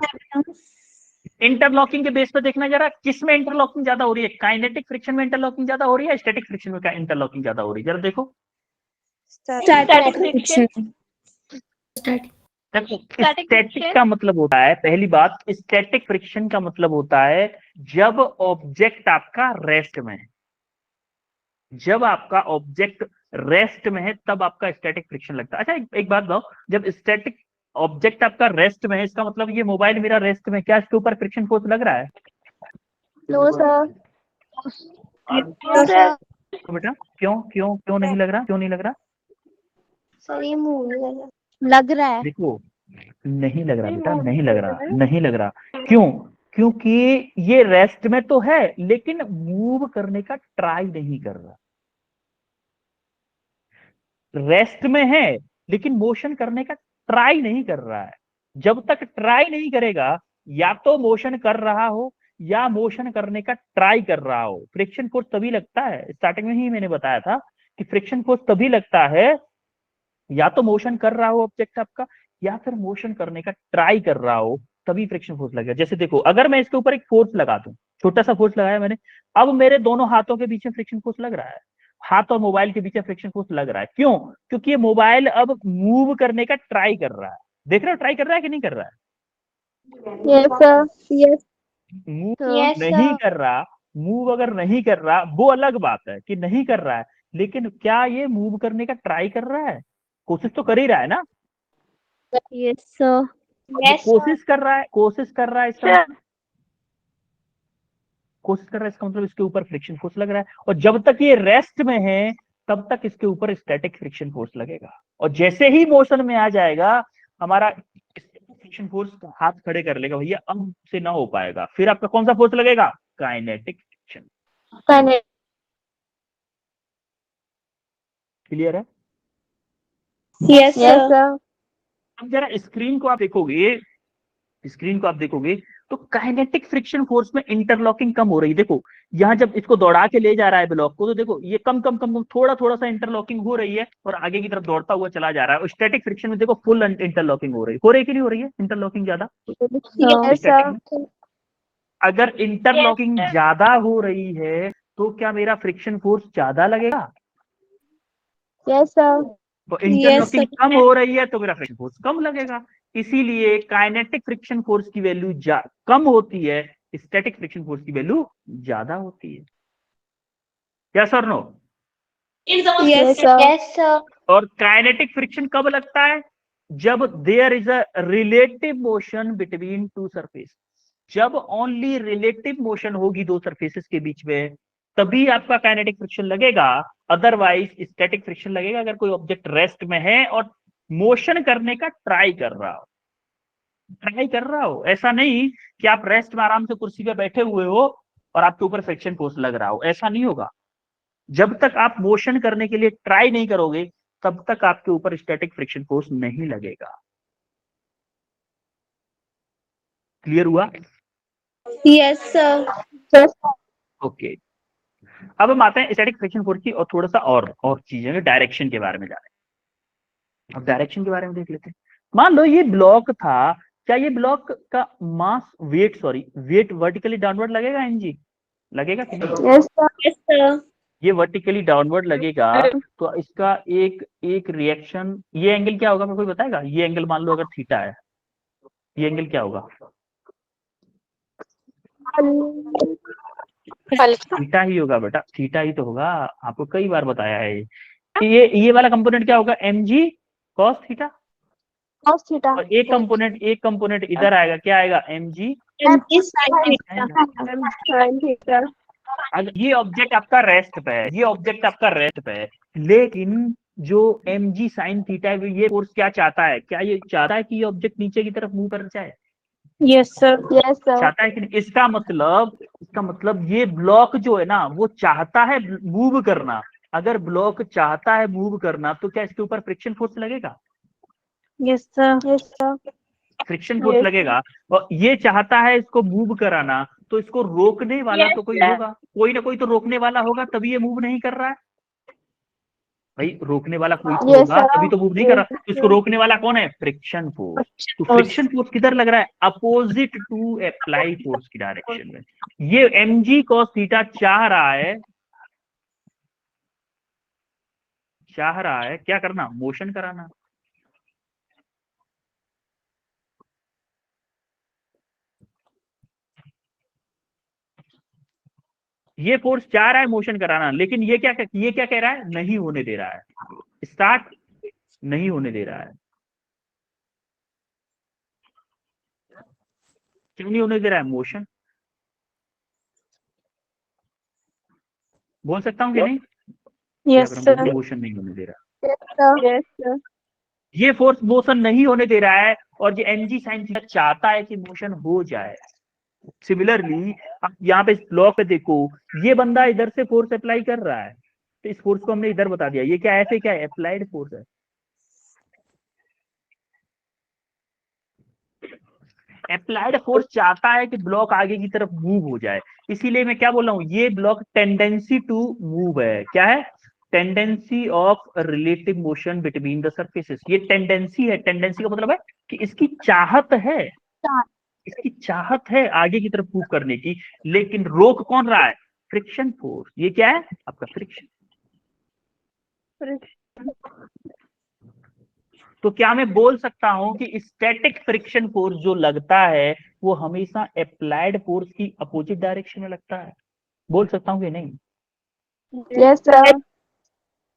इंटरलॉकिंग के बेस पर देखना जरा, किस में इंटरलॉकिंग ज्यादा हो रही है, काइनेटिक फ्रिक्शन में इंटरलॉकिंग ज्यादा हो रही है, स्टैटिक फ्रिक्शन में इंटरलॉकिंग ज्यादा हो रही है, जरा देखो। Static friction. देखो Static स्टैटिक friction। का मतलब होता है, पहली बात, स्टैटिक फ्रिक्शन का मतलब होता है जब ऑब्जेक्ट आपका रेस्ट में है, जब आपका ऑब्जेक्ट रेस्ट में है तब आपका स्टैटिक फ्रिक्शन लगता है। अच्छा एक बात बताओ, जब स्टैटिक ऑब्जेक्ट आपका रेस्ट में है, इसका मतलब ये मोबाइल मेरा रेस्ट में, क्या इसके ऊपर फ्रिक्शन फोर्स लग रहा है? No sir. तो बेटा क्यों क्यों क्यों नहीं लग रहा, क्यों नहीं लग रहा? सर ये मूव लग रहा है। देखो नहीं लग रहा बेटा, नहीं लग रहा, नहीं लग रहा। क्यों? क्योंकि ये रेस्ट में तो है लेकिन मूव करने का ट्राई नहीं कर रहा। रेस्ट में है लेकिन मोशन करने का ट्राई नहीं कर रहा है। जब तक ट्राई नहीं करेगा, या तो मोशन कर रहा हो या मोशन करने का ट्राई कर रहा हो। फ्रिक्शन फोर्स तभी लगता है, स्टार्टिंग में ही मैंने बताया था कि फ्रिक्शन फोर्स तभी लगता है या तो मोशन कर रहा हो ऑब्जेक्ट आपका, या फिर मोशन करने का ट्राई कर रहा हो, तभी फ्रिक्शन फोर्स लगेगा। जैसे देखो, अगर मैं इसके ऊपर एक फोर्स लगा दूं, छोटा सा फोर्स लगाया मैंने, अब मेरे दोनों हाथों के बीच में फ्रिक्शन फोर्स लग रहा है, हाथ और मोबाइल के बीच में फ्रिक्शन फोर्स लग रहा है। क्यों? क्योंकि ये मोबाइल अब मूव करने का ट्राई कर रहा है। देख रहे हो ट्राई कर रहा है कि नहीं कर रहा है? Yes sir. Yes move yes नहीं कर रहा। मूव अगर नहीं कर रहा वो अलग बात है कि नहीं कर रहा है, लेकिन क्या ये मूव करने का ट्राई कर रहा है? कोशिश तो कर ही रहा है ना। Yes sir. जो कोशिश कर रहा है, कोशिश कर रहा है इसका मतलब, कोशिश कर रहा है इसका मतलब इसके ऊपर फ्रिक्शन फोर्स लग रहा है। और जब तक ये रेस्ट में है तब तक इसके ऊपर स्टैटिक फ्रिक्शन फोर्स लगेगा। और जैसे ही मोशन में आ जाएगा हमारा फ्रिक्शन फोर्स, हाथ खड़े कर लेगा, भैया अब से ना हो पाएगा, फिर आपका कौन सा फोर्स लगेगा? Kinetic friction. क्लियर है? Yes sir. अब जरा स्क्रीन को आप देखोगे, स्क्रीन को आप देखोगे तो काइनेटिक फ्रिक्शन फोर्स में इंटरलॉकिंग कम हो रही है। देखो यहाँ जब इसको दौड़ा के ले जा रहा है ब्लॉक को, तो देखो ये कम कम कम कम थोड़ा थोड़ा सा इंटरलॉकिंग हो रही है और आगे की तरफ दौड़ता हुआ चला जा रहा है। और स्टैटिक फ्रिक्शन में देखो फुल इंटरलॉकिंग हो रही है कि नहीं हो रही है इंटरलॉकिंग ज्यादा? Yes sir. अगर इंटरलॉकिंग ज्यादा हो रही है तो क्या मेरा फ्रिक्शन फोर्स ज्यादा लगेगा? Yes sir. तो इंटरलॉकिंग कम हो रही है तो मेरा फ्रिक्शन फोर्स कम लगेगा। इसीलिए काइनेटिक फ्रिक्शन फोर्स की वैल्यू कम होती है, स्टैटिक फ्रिक्शन फोर्स की वैल्यू ज्यादा होती है। यस और नो? Yes sir. और काइनेटिक फ्रिक्शन कब लगता है? जब there is a relative motion between two surface. जब ओनली रिलेटिव मोशन होगी दो सरफेसेस के बीच में, तभी आपका काइनेटिक फ्रिक्शन लगेगा। अदरवाइज स्टैटिक फ्रिक्शन लगेगा अगर कोई ऑब्जेक्ट रेस्ट में है और मोशन करने का ट्राई कर रहा हो। ट्राई कर रहा हो, ऐसा नहीं कि आप रेस्ट में आराम से कुर्सी पे बैठे हुए हो और आपके ऊपर फ्रिक्शन फोर्स लग रहा हो, ऐसा नहीं होगा। जब तक आप मोशन करने के लिए ट्राई नहीं करोगे तब तक आपके ऊपर स्टैटिक फ्रिक्शन फोर्स नहीं लगेगा। क्लियर हुआ? Yes sir. ओके, अब हम आते हैं स्टैटिक फ्रिक्शन फोर्स की और थोड़ा सा और चीजें, डायरेक्शन के बारे में जाने। अब डायरेक्शन के बारे में देख लेते हैं। मान लो ये ब्लॉक था, क्या ये ब्लॉक का मास वेट वर्टिकली डाउनवर्ड लगेगा एनजी? लगेगा कि नहीं? Yes sir. ये वर्टिकली डाउनवर्ड लगेगा तो इसका एक एक रिएक्शन, ये एंगल क्या होगा, मैं कोई बताएगा? ये एंगल मान लो अगर थीटा है, ये एंगल क्या होगा? थीटा ही होगा बेटा, थीटा ही तो होगा, आपको कई बार बताया है। ये वाला कंपोनेंट क्या होगा? mg cos theta. cos theta. और एक कंपोनेंट इधर आएगा, क्या आएगा? mg sin theta. अगर ये ऑब्जेक्ट आपका रेस्ट पे है, ये ऑब्जेक्ट आपका रेस्ट पे है, लेकिन जो mg sin थीटा है, ये फोर्स क्या चाहता है? क्या ये चाहता है कि ये ऑब्जेक्ट नीचे की तरफ मूव कर जाए? Yes sir. Yes sir. चाहता है कि नहीं? इसका मतलब ये ब्लॉक जो है ना वो चाहता है मूव करना। अगर ब्लॉक चाहता है मूव करना तो क्या इसके ऊपर फ्रिक्शन फोर्स लगेगा? Yes sir. Yes sir. Friction force लगेगा। और ये चाहता है इसको मूव कराना, तो इसको रोकने वाला तो कोई होगा, कोई ना कोई तो रोकने वाला होगा, तभी ये मूव नहीं कर रहा है। भाई रोकने वाला कोई तो Yes, होगा, sir. तभी तो मूव नहीं कर रहा। तो इसको रोकने वाला कौन है? Friction force. तो फ्रिक्शन फोर्स किधर लग रहा है? अपोजिट टू अप्लाई फोर्स की डायरेक्शन में। ये mg cos थीटा चाह रहा है क्या करना? मोशन कराना। ये फोर्स चाह रहा है मोशन कराना, लेकिन ये क्या कह रहा है? नहीं होने दे रहा है, स्टार्ट नहीं होने दे रहा है। क्यों नहीं होने दे रहा है? मोशन। बोल सकता हूं कि नहीं? Yes, sir. मोशन नहीं होने दे रहा। Yes, sir. Yes, sir. ये फोर्स मोशन नहीं होने दे रहा है, और ये mg sin थीटा चाहता है कि मोशन हो जाए। सिमिलरली आप यहाँ पे ब्लॉक पे देखो, ये बंदा इधर से फोर्स अप्लाई कर रहा है, तो इस फोर्स को हमने इधर बता दिया। ये क्या है? ऐसे क्या है? अप्लाइड फोर्स है। अप्लाइड फोर्स चाहता है कि ब्लॉक आगे की तरफ मूव हो जाए, इसीलिए मैं क्या बोल रहा हूँ, ये ब्लॉक टेंडेंसी टू मूव है। क्या है? Tendency of relative motion between the surfaces. ये टेंडेंसी है। टेंडेंसी का मतलब है कि इसकी चाहत है, आगे की तरफ मूव करने की, लेकिन रोक कौन रहा है? Friction force. ये क्या है? आपका फ्रिक्शन। तो क्या मैं बोल सकता हूं कि स्टैटिक फ्रिक्शन फोर्स जो लगता है वो हमेशा अप्लाइड फोर्स की अपोजिट डायरेक्शन में लगता है? बोल सकता हूं कि नहीं? Yes, sir.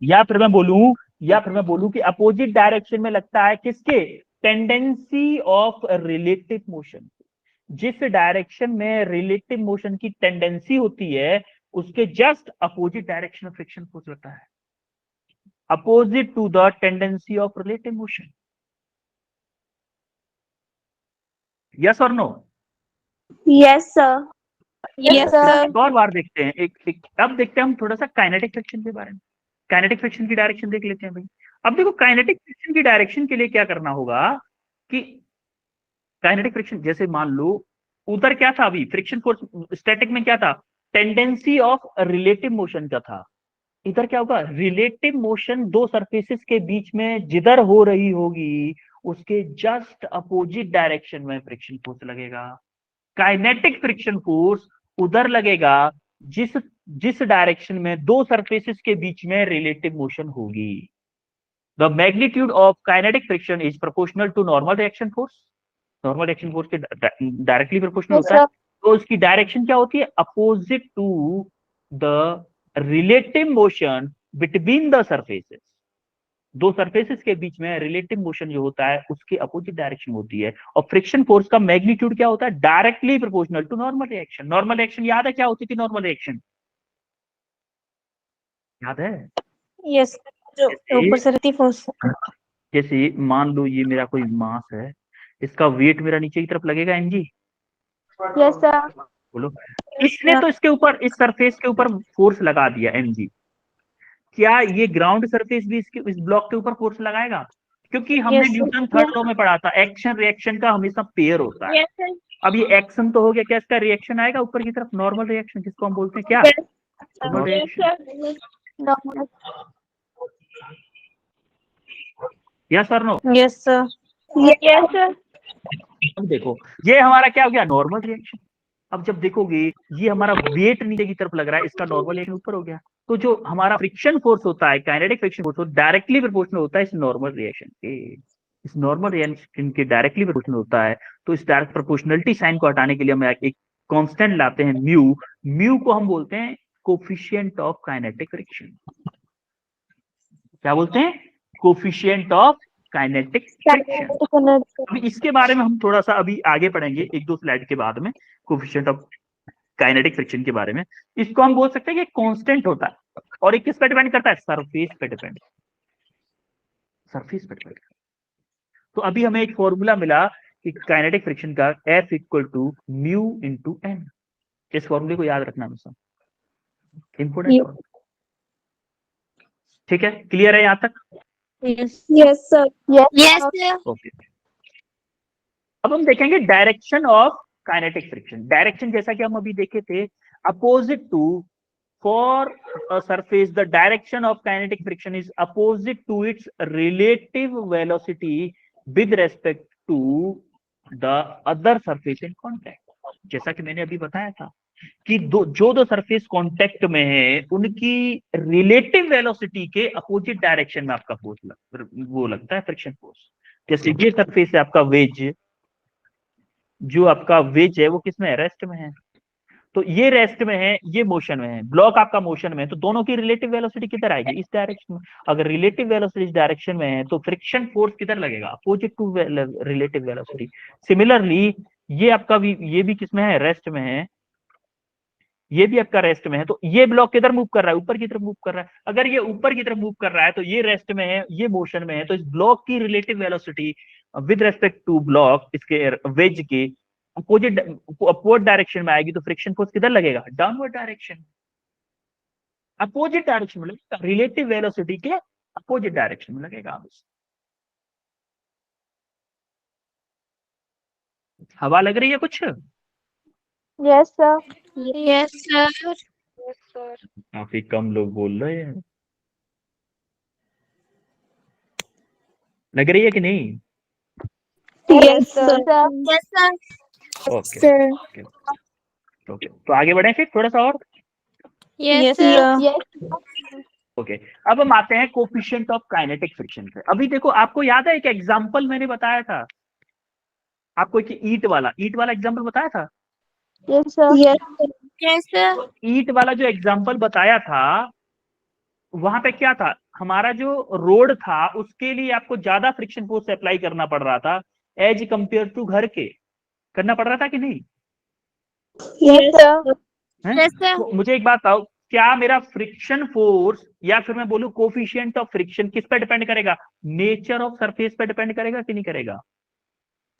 या फिर मैं बोलूं कि अपोजिट डायरेक्शन में लगता है किसके? Tendency of relative motion. जिस डायरेक्शन में रिलेटिव मोशन की टेंडेंसी होती है, उसके जस्ट अपोजिट डायरेक्शन में फ्रिक्शन फोर्स लगता है, opposite to the tendency of relative motion. Yes और no? Yes, sir. Yes, sir. एक और बार देखते हैं, अब देखते हैं हम थोड़ा सा काइनेटिक फ्रिक्शन के बारे में। काइनेटिक फ्रिक्शन की डायरेक्शन देख लेते हैं भाई। अब देखो, काइनेटिक फ्रिक्शन की डायरेक्शन के लिए क्या करना होगा कि काइनेटिक फ्रिक्शन, जैसे मान लो उधर क्या था अभी? फ्रिक्शन फोर्स स्टैटिक में क्या था? टेंडेंसी ऑफ रिलेटिव मोशन का था। इधर क्या होगा? रिलेटिव मोशन दो सरफेसेस के बीच में जिधर हो रही होगी, उसके जस्ट अपोजिट डायरेक्शन में फ्रिक्शन फोर्स लगेगा। काइनेटिक फ्रिक्शन फोर्स उधर लगेगा जिस जिस डायरेक्शन में दो सरफेसेस के बीच में रिलेटिव मोशन होगी। The magnitude of kinetic friction is proportional to normal reaction force. Normal reaction force के डायरेक्टली प्रोपोर्शनल Yes, होता है। sir. तो उसकी डायरेक्शन क्या होती है? Opposite to the relative motion between the surfaces. दो सरफेसेस के बीच में रिलेटिव मोशन जो होता है उसके अपोजिट डायरेक्शन होती है। और फ्रिक्शन फोर्स का मैग्नीट्यूड क्या होता है? Directly proportional to normal reaction. Normal reaction याद है क्या होती थी? नॉर्मल रिएक्शन याद है? यस, जो ऊपर से रहती फोर्स। जैसे मान लो ये मेरा कोई मास है, इसका वेट मेरा नीचे की तरफ लगेगा mg। Yes, sir. बोलो, इसने तो इसके ऊपर, इस सरफेस के ऊपर फोर्स लगा दिया mg। क्या ये ग्राउंड सरफेस भी इस ब्लॉक के ऊपर फोर्स लगाएगा? क्योंकि हमने Yes, sir. Newton third law में पढ़ा था, एक्शन रिएक्शन का हमेशा पेयर होता है। Yes, sir. अब ये एक्शन तो हो गया, क्या इसका रिएक्शन आएगा ऊपर की तरफ? नॉर्मल रिएक्शन, जिसको हम बोलते हैं क्या? Yes, normal yes, reaction. sir. No. Yes और no? Yes, sir. Yes, sir. अब देखो, ये हमारा क्या हो गया? Normal reaction. अब जब देखोगे ये हमारा वेट नीचे की तरफ लग रहा है, इसका नॉर्मल रिएक्शन ऊपर हो गया। तो जो हमारा फ्रिक्शन फोर्स होता है, काइनेटिक फ्रिक्शन फोर्स, वो डायरेक्टली प्रोपोर्शनल होता है इस नॉर्मल रिएक्शन के। इस नॉर्मल रिएक्शन के डायरेक्टली प्रोपोर्शनल होता है। तो इस डायरेक्ट प्रोपोर्शनलिटी साइन को हटाने के लिए हम एक कांस्टेंट लाते हैं म्यू। म्यू को हम बोलते हैं कोफिशिएंट ऑफ काइनेटिक फ्रिक्शन। क्या बोलते हैं? Coefficient of kinetic friction. अभी इसके बारे में हम थोड़ा सा अभी आगे पढ़ेंगे, एक दो स्लाइड के बाद में, कोफिशिएंट ऑफ काइनेटिक फ्रिक्शन के बारे में। इसको हम बोल सकते हैं कि कांस्टेंट होता है, और ये किस पे डिपेंड करता है? सरफेस पे डिपेंड, सरफेस पे डिपेंड। तो अभी हमें एक फॉर्मूला मिला कि काइनेटिक फ्रिक्शन का F equal to mu into N. इस फॉर्मूले को याद रखना हमेशा, इंपोर्टेंट। ठीक है, क्लियर है यहां तक? Yes. Yes, sir. Yes, sir. Okay. अब हम देखेंगे direction of kinetic friction. Direction जैसा कि हम अभी देखे थे, opposite to for a surface the direction of kinetic friction is opposite to its relative velocity with respect to the other surface in contact. जैसा कि मैंने अभी बताया था कि जो दो सरफेस कांटेक्ट में है उनकी रिलेटिव वेलोसिटी के अपोजिट डायरेक्शन में आपका फोर्स वो लगता है फ्रिक्शन फोर्स। जैसे ये सरफेस है आपका वेज, जो आपका वेज है वो किस में है, रेस्ट में है, तो ये रेस्ट में है, ये मोशन में है, ब्लॉक आपका मोशन में है, तो दोनों की रिलेटिव वेलोसिटी किधर आएगी, इस डायरेक्शन में। अगर रिलेटिव वेलोसिटी इस डायरेक्शन में है तो फ्रिक्शन फोर्स किधर लगेगा, opposite to relative velocity. Similarly ये आपका भी, ये भी किसमें है, रेस्ट में है, ये भी आपका रेस्ट में है, तो ये ब्लॉक किधर मूव कर रहा है, ऊपर की तरफ मूव कर रहा है। अगर ये ऊपर की तरफ मूव कर रहा है तो ये रेस्ट में है, ये मोशन में है, तो इस ब्लॉक की relative velocity with respect to block, इसके वेज के अपोजिट अपवर्ड डायरेक्शन में आएगी, तो फ्रिक्शन फोर्स किधर लगेगा, डाउनवर्ड डायरेक्शन, अपोजिट डायरेक्शन में लगेगा, रिलेटिव वेलोसिटी के अपोजिट डायरेक्शन में लगेगा। हवा लग रही है कुछ? Yes sir. Yes sir. काफी कम लोग बोल रहे हैं, लग रही है कि नहीं? Yes sir. Yes sir. Okay okay, तो आगे बढ़े फिर थोड़ा सा और। Yes sir. ओके, अब हम आते हैं कोफिशिएंट ऑफ काइनेटिक फ्रिक्शन पे। अभी देखो, आपको याद है एक एग्जांपल मैंने बताया था आपको, एक ईंट वाला एग्जांपल बताया था। Yes sir. Yes sir. ईंट वाला जो एग्जांपल बताया था, वहां पे क्या था, हमारा जो रोड था उसके लिए आपको ज्यादा फ्रिक्शन फोर्स अप्लाई करना पड़ रहा था एज कंपेयर टू घर के, करना पड़ रहा था कि नहीं? Yes sir. Yes sir. तो मुझे एक बात बताओ, क्या मेरा फ्रिक्शन फोर्स या फिर मैं बोलूं कोफिशिएंट ऑफ फ्रिक्शन किस पे डिपेंड करेगा, नेचर ऑफ सरफेस पे डिपेंड करेगा कि नहीं करेगा?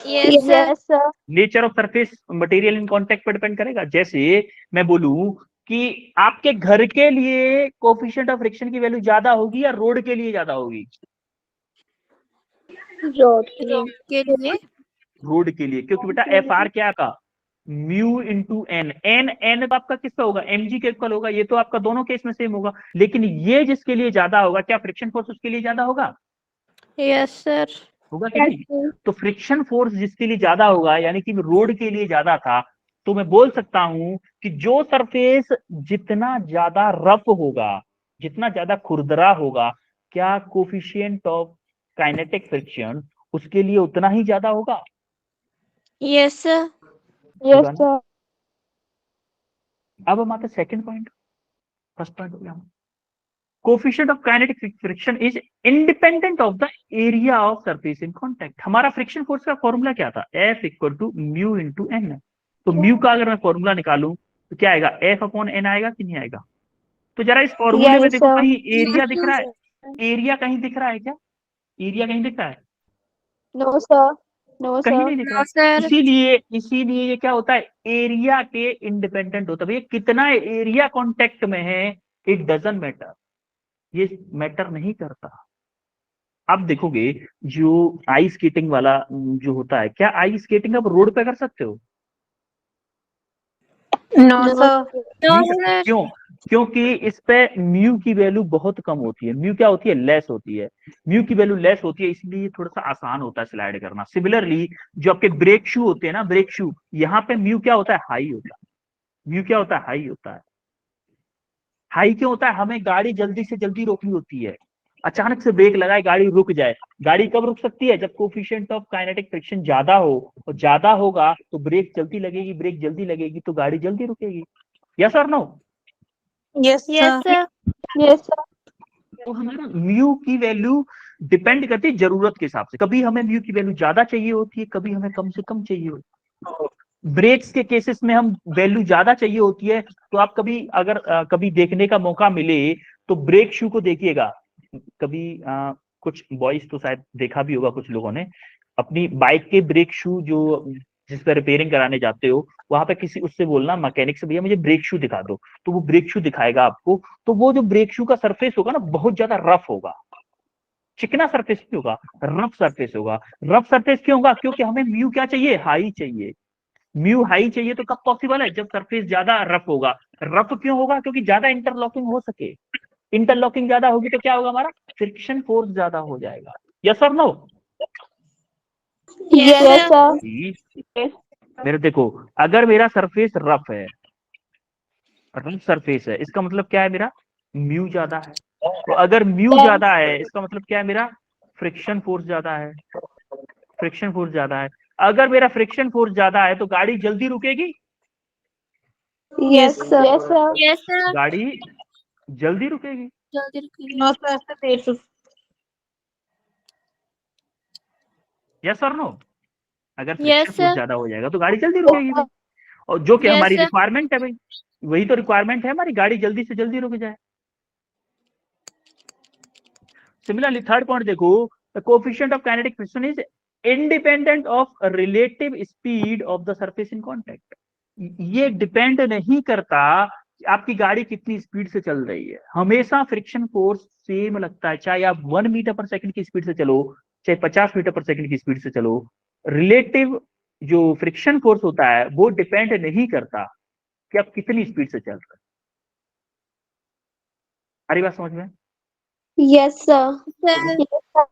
Yes sir. Nature of surface material in contact पर डिपेंड करेगा। जैसे मैं बोलूं कि आपके घर के लिए कोफिशिएंट ऑफ फ्रिक्शन की वैल्यू ज्यादा होगी या रोड के लिए ज्यादा होगी? रोड के लिए। रोड के लिए, क्योंकि बेटा एफ आर क्या था, म्यू इंटू एन, एन आपका किसका होगा, एमजी के इक्वल होगा। ये तो आपका दोनों केस में सेम होगा, लेकिन ये जिसके लिए ज्यादा होगा, क्या फ्रिक्शन फोर्स उसके लिए ज्यादा होगा? Yes sir. होगा कि नहीं? तो फ्रिक्शन फोर्स जिसके लिए ज्यादा होगा, यानी कि रोड के लिए ज्यादा था, तो मैं बोल सकता हूं कि जो सरफेस जितना ज्यादा रफ होगा, जितना ज्यादा खुरदरा होगा, क्या कोफिशिएंट ऑफ काइनेटिक फ्रिक्शन उसके लिए उतना ही ज्यादा होगा? Yes sir. Yes sir. अब हम आते हैं सेकंड पॉइंट। फर्स्ट पॉइंट हो गया, coefficient of kinetic friction is independent of the area of surface in contact. हमारा फ्रिक्शन फोर्स का फॉर्मूला क्या था, F equal to mu into N. तो म्यू का अगर मैं फॉर्मूला निकालूं तो क्या आएगा, F अपॉन एन आएगा कि नहीं आएगा? तो जरा इस फॉर्मूले में देखो, कहीं एरिया दिख रहा है, एरिया कहीं दिख रहा है क्या, एरिया कहीं दिख रहा है? No sir. नो कहीं सर। नहीं दिख रहा है। इसीलिए ये क्या होता है, एरिया के इंडिपेंडेंट होता है। भैया कितना एरिया कांटेक्ट में है, इट डजंट मैटर, ये मैटर नहीं करता। आप देखोगे जो आइस स्केटिंग वाला जो होता है, क्या आइस स्केटिंग आप रोड पे कर सकते हो? No sir. क्यों? क्योंकि इस पे म्यू की वैल्यू बहुत कम होती है। म्यू क्या होती है, लेस होती है। म्यू की वैल्यू लेस होती है, इसलिए थोड़ा सा आसान होता है स्लाइड करना। सिमिलरली जो आपके ब्रेक शू होते हैं ना, ब्रेक शू, यहाँ पे म्यू क्या होता है, हाई होता है। म्यू क्या होता है, हाई होता है। हाई क्यों होता है, हमें गाड़ी जल्दी से जल्दी रोकनी होती है, अचानक से ब्रेक लगाए गाड़ी रुक जाए। गाड़ी कब रुक सकती है, जब कोफिशिएंट ऑफ काइनेटिक फ्रिक्शन ज्यादा हो, और ज्यादा होगा तो ब्रेक जल्दी लगेगी, ब्रेक जल्दी लगेगी तो गाड़ी जल्दी रुकेगी। यस और no? Yes sir. Yes sir. तो हमारा म्यू की वैल्यू डिपेंड करती है जरूरत के हिसाब से। कभी हमें म्यू की वैल्यू ज्यादा चाहिए होती है, कभी हमें कम से कम चाहिए होती है। ब्रेक्स के केसेस में हम वैल्यू ज्यादा चाहिए होती है, तो आप कभी अगर कभी देखने का मौका मिले तो ब्रेक शू को देखिएगा। कभी कुछ बॉयज तो शायद देखा भी होगा, कुछ लोगों ने अपनी बाइक के ब्रेक शू जो जिस पर रिपेयरिंग कराने जाते हो, वहां पे किसी उससे बोलना मैकेनिक से, भैया मुझे ब्रेक शू दिखा दो, तो वो ब्रेक शू दिखाएगा आपको। तो वो जो ब्रेक शू का सरफेस होगा ना, बहुत ज्यादा रफ होगा, चिकना सरफेस नहीं होगा, रफ सरफेस होगा। रफ सरफेस क्यों होगा, क्योंकि हमें म्यू क्या चाहिए, हाई चाहिए। म्यू हाई चाहिए तो कब पॉसिबल है, जब सरफेस ज्यादा रफ होगा। रफ क्यों होगा? क्योंकि ज्यादा इंटरलॉकिंग हो सके। इंटरलॉकिंग ज्यादा होगी तो क्या होगा? हमारा फ्रिक्शन फोर्स ज्यादा हो जाएगा। यस और नो? Yes sir. मेरे देखो, अगर मेरा सरफेस रफ है, रफ सरफेस है, इसका मतलब क्या है? मेरा म्यू ज्यादा है। तो अगर म्यू ज्यादा है, इसका मतलब क्या है? मेरा फ्रिक्शन फोर्स ज्यादा है। फ्रिक्शन फोर्स ज्यादा है। अगर मेरा फ्रिक्शन फोर्स ज्यादा है तो गाड़ी जल्दी रुकेगी? Yes sir. Yes sir. Yes sir. गाड़ी जल्दी रुकेगी? जल्दी रुकिए। नो सर, देर से। यस और नो? अगर फ्रिक्शन यस फोर्स सर। ज्यादा हो जाएगा तो गाड़ी जल्दी रुकेगी भाई। और जो कि यस हमारी सर। रिक्वायरमेंट है भाई, वही तो रिक्वायरमेंट है हमारी, गाड़ी जल्दी से जल्दी रुक जाए। सिमिलरली थर्ड पॉइंट देखो, the coefficient of kinetic friction is independent of relative speed of the surface in contact. ये डिपेंड नहीं करता कि आपकी गाड़ी कितनी स्पीड से चल रही है, हमेशा फ्रिक्शन फोर्स सेम लगता है, चाहे आप 1 मीटर पर सेकंड की स्पीड से चलो, चाहे 50 मीटर पर सेकंड की स्पीड से चलो। रिलेटिव जो फ्रिक्शन फोर्स होता है वो डिपेंड नहीं करता कि आप कितनी स्पीड से चल रहे हैं। हमारी बात समझ में? Yes sir. सर।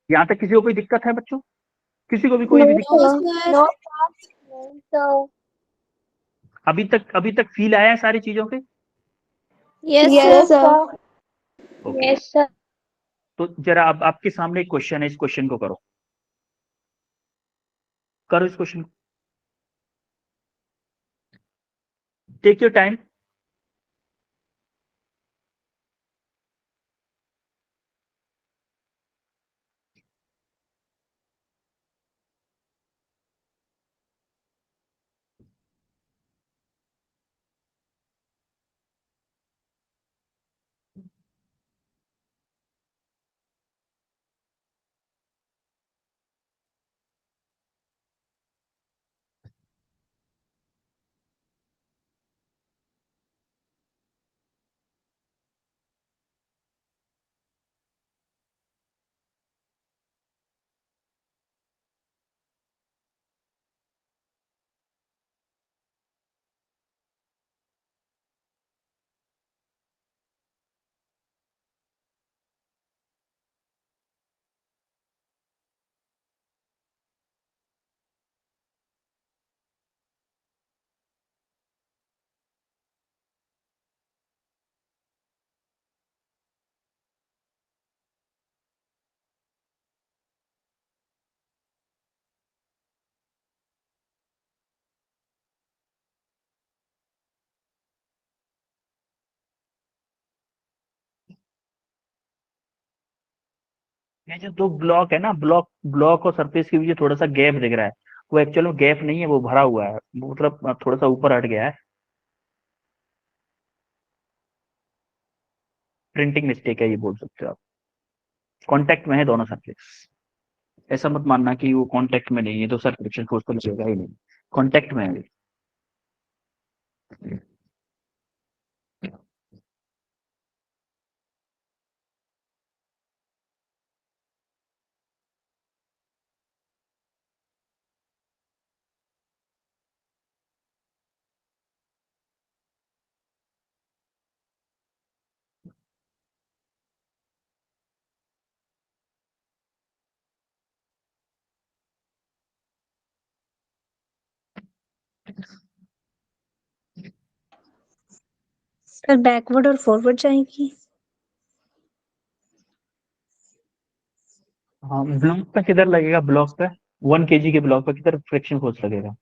यहां तक किसी को कोई दिक्कत है बच्चों? किसी को भी कोई नो भी दिक्कत? No sir. Sir. No sir. अभी तक फील आया है सारी चीजों के? Yes yes sir. Sir. Okay. Yes sir. तो जरा अब आपके सामने एक क्वेश्चन है, इस क्वेश्चन को करो। करो इस क्वेश्चन को। Take your time. ये जो दो ब्लॉक है ना, ब्लॉक ब्लॉक और सरफेस के बीच में थोड़ा सा गैप दिख रहा है, वो एक्चुअल में गैप नहीं है, वो भरा हुआ है, वो मतलब थोड़ा सा ऊपर हट गया है। प्रिंटिंग मिस्टेक है, ये बोल सकते हो आप। कांटेक्ट में है दोनों सरफेस। ऐसा मत मानना कि वो कांटेक्ट में नहीं है तो सर फ्रिक्शन फोर्स तो लगेगा ही नहीं। कांटेक्ट में है। सर बैकवर्ड और फॉरवर्ड जाएगी। हाँ, ब्लॉक पे किधर लगेगा? ब्लॉक पे 1 kg के ब्लॉक पे किधर फ्रिक्शन फोर्स लगेगा?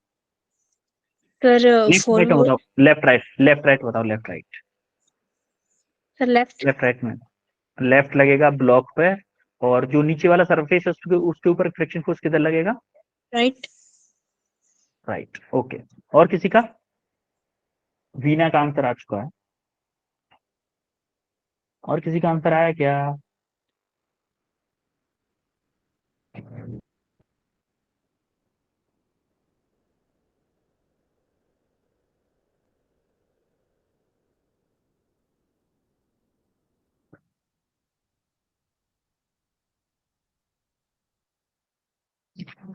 Sir left right forward. बताओ, लेफ्ट राइट, लेफ्ट राइट बताओ, left right. Sir left. Left right में लेफ्ट लगेगा ब्लॉक पे। और जो नीचे वाला सरफेस है उसके ऊपर फ्रिक्शन फोर्स किधर लगेगा? राइट। राइट। ओके। और किसी का? वीना का आंसर आ चुका है। और किसी का आंसर आया क्या?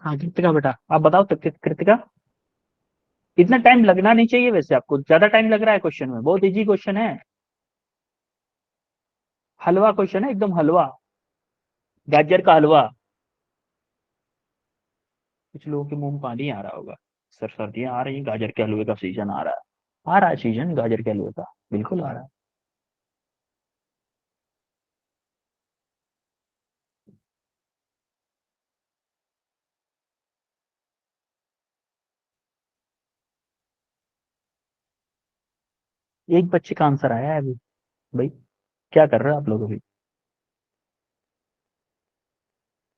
हाँ कृतिका बेटा, आप बताओ। कृतिका, इतना टाइम लगना नहीं चाहिए, वैसे आपको ज्यादा टाइम लग रहा है क्वेश्चन में, बहुत इजी क्वेश्चन है, हलवा क्वेश्चन है एकदम, हलवा, गाजर का हलवा। कुछ लोगों के मुंह में पानी आ रहा होगा, सर सर्दियां आ रही हैं, गाजर के हलवे का सीजन आ रहा है सीजन गाजर के हलवे का, बिल्कुल आ रहा है। एक बच्चे का आंसर आया है अभी, भाई क्या कर रहे हो आप लोग अभी?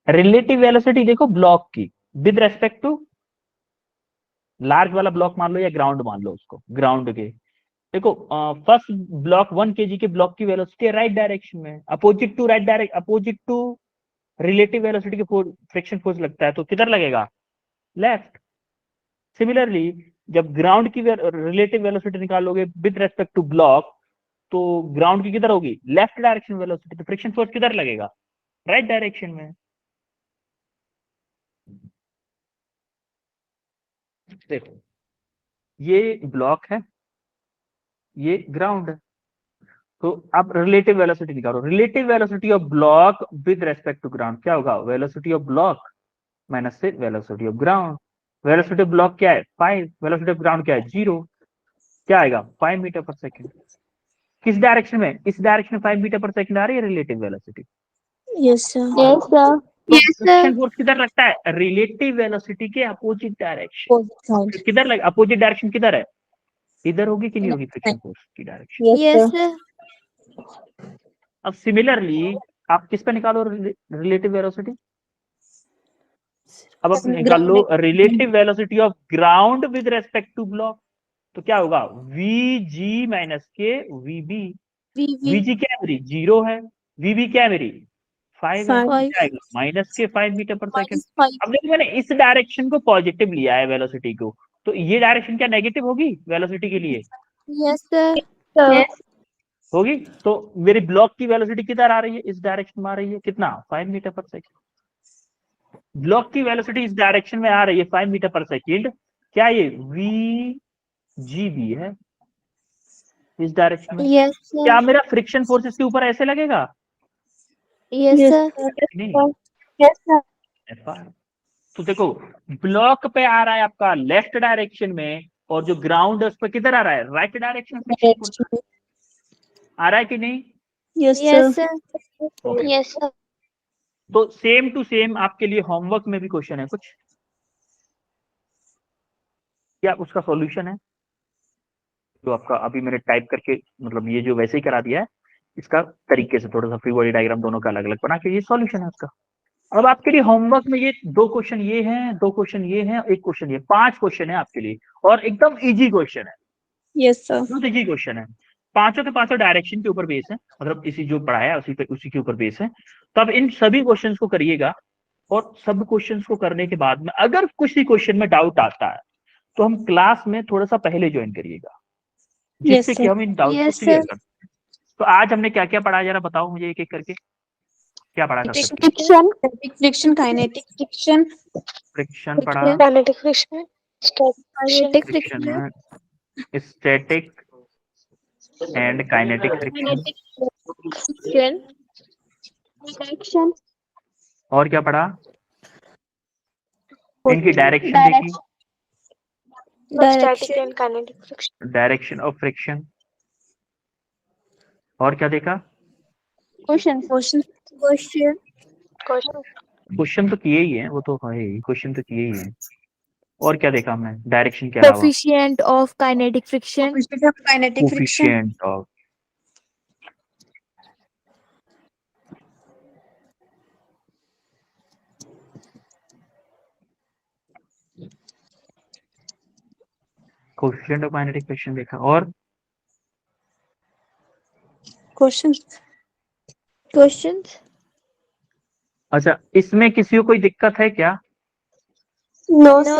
रिलेटिव वेलोसिटी देखो ब्लॉक की विद रेस्पेक्ट टू लार्ज वाला ब्लॉक मान लो या ग्राउंड मान लो उसको, ग्राउंड के देखो, फर्स्ट ब्लॉक 1 kg के ब्लॉक की वेलोसिटी है राइट डायरेक्शन में, opposite to right direct, opposite to relative velocity के फ्रिक्शन फोर्स लगता है, तो किधर लगेगा? लेफ्ट। सिमिलरली जब ग्राउंड की रिलेटिव वेलोसिटी निकालोगे विद रेस्पेक्ट टू ब्लॉक, तो ग्राउंड की किधर होगी? लेफ्ट डायरेक्शन वेलोसिटी, तो फ्रिक्शन फोर्स किधर लगेगा? राइट डायरेक्शन में। देखो ये ब्लॉक है, ये ग्राउंड है, तो आप रिलेटिव वेलोसिटी निकालो, relative velocity of block with respect to ground क्या होगा? वेलोसिटी ऑफ ब्लॉक माइनस से velocity of ground. Velocity of block क्या है? 5, वेलोसिटी ऑफ ग्राउंड क्या है? 0। क्या आएगा? 5 मीटर पर सेकेंड। किस डायरेक्शन में? इस डायरेक्शन में 5 मीटर पर सेकेंड आ रही है relative velocity. Yes sir. Yes sir. तो फ्रिक्शन फोर्स किधर लगता है? रिलेटिव वेलोसिटी के अपोजिट डायरेक्शन। किधर लगे? अपोजिट डायरेक्शन किधर है? इधर होगी कि नहीं होगी फ्रिक्शन फोर्स की डायरेक्शन? Yes sir. अब सिमिलरली आप किस पे निकालो रिलेटिव वेलोसिटी? अब आप निकाल लो relative velocity of ground with respect to block, तो क्या होगा? वी माइनस के वी बी क्या है मेरी? 0 है, वी क्या है मेरी? 5 है, क्या आएगा? माइनस के 5 मीटर पर सेकेंड। अब देखो मैंने इस डायरेक्शन को पॉजिटिव लिया है वेलोसिटी को, तो ये डायरेक्शन क्या नेगेटिव होगी वेलोसिटी के लिए? Yes sir. होगी। तो मेरी ब्लॉक की वेलोसिटी किधर आ रही है? इस डायरेक्शन में आ रही है, कितना? 5 मीटर पर सेकेंड। ब्लॉक की वेलोसिटी इस डायरेक्शन में आ रही है 5 मीटर पर सेकेंड, क्या ये वी है इस डायरेक्शन में? यस क्या सर। मेरा फ्रिक्शन फोर्स इसके ऊपर ऐसे लगेगा? Yes sir. नहीं, यस सर। FR। तो देखो ब्लॉक पे आ रहा है आपका लेफ्ट डायरेक्शन में, और जो ग्राउंड है उस पर किधर आ रहा है? राइट डायरेक्शन में फ्रिक्शन फोर्स आ रहा है कि नहीं? Yes sir. Okay. Yes sir. तो सेम टू सेम आपके लिए होमवर्क में भी क्वेश्चन है कुछ, क्या उसका सॉल्यूशन है जो आपका अभी मैंने टाइप करके, मतलब ये जो वैसे ही करा दिया है, इसका तरीके से थोड़ा सा फ्री बॉडी डायग्राम दोनों का अलग अलग बना के ये सॉल्यूशन है उसका। अब आपके लिए होमवर्क में ये 2 क्वेश्चन ये हैं, 2 क्वेश्चन ये हैं, 1 क्वेश्चन ये, 5 क्वेश्चन है आपके लिए, और एकदम इजी क्वेश्चन है, यस सर। बहुत इजी क्वेश्चन है। पांचों के पांचों डायरेक्शन के ऊपर बेस है, मतलब इसी जो पढ़ाया उसी के ऊपर बेस है। तो अब इन सभी क्वेश्चंस को करिएगा, और सब क्वेश्चंस को करने के बाद में अगर कुछ भी क्वेश्चन में डाउट आता है तो हम क्लास में थोड़ा सा पहले ज्वाइन करिएगा, जिससे कि हम इन डाउट को Yes, क्लियर sir. कर सकें। तो आज हमने क्या क्या पढ़ा, जरा बताओ मुझे एक एक करके, क्या पढ़ा था? फ्रिक्शन, काइनेटिक फ्रिक्शन, फ्रिक्शन पढ़ा, Kinetic friction. Static friction friction. में static and kinetic friction, Friction. Friction. और क्या पढ़ा? इनकी डायरेक्शन देखी, Static and kinetic friction. Direction of friction, और क्या देखा? Questions. Question. क्वेश्चन तो किए ही हैं, वो तो है ही, क्वेश्चन तो किए ही हैं। और क्या देखा हमने डायरेक्शन के अलावा? Coefficient of kinetic friction. Kinetic friction, coefficient of, coefficient of kinetic friction देखा, और क्वेश्चन। Questions? अच्छा इसमें किसी को कोई दिक्कत है क्या? No, sir.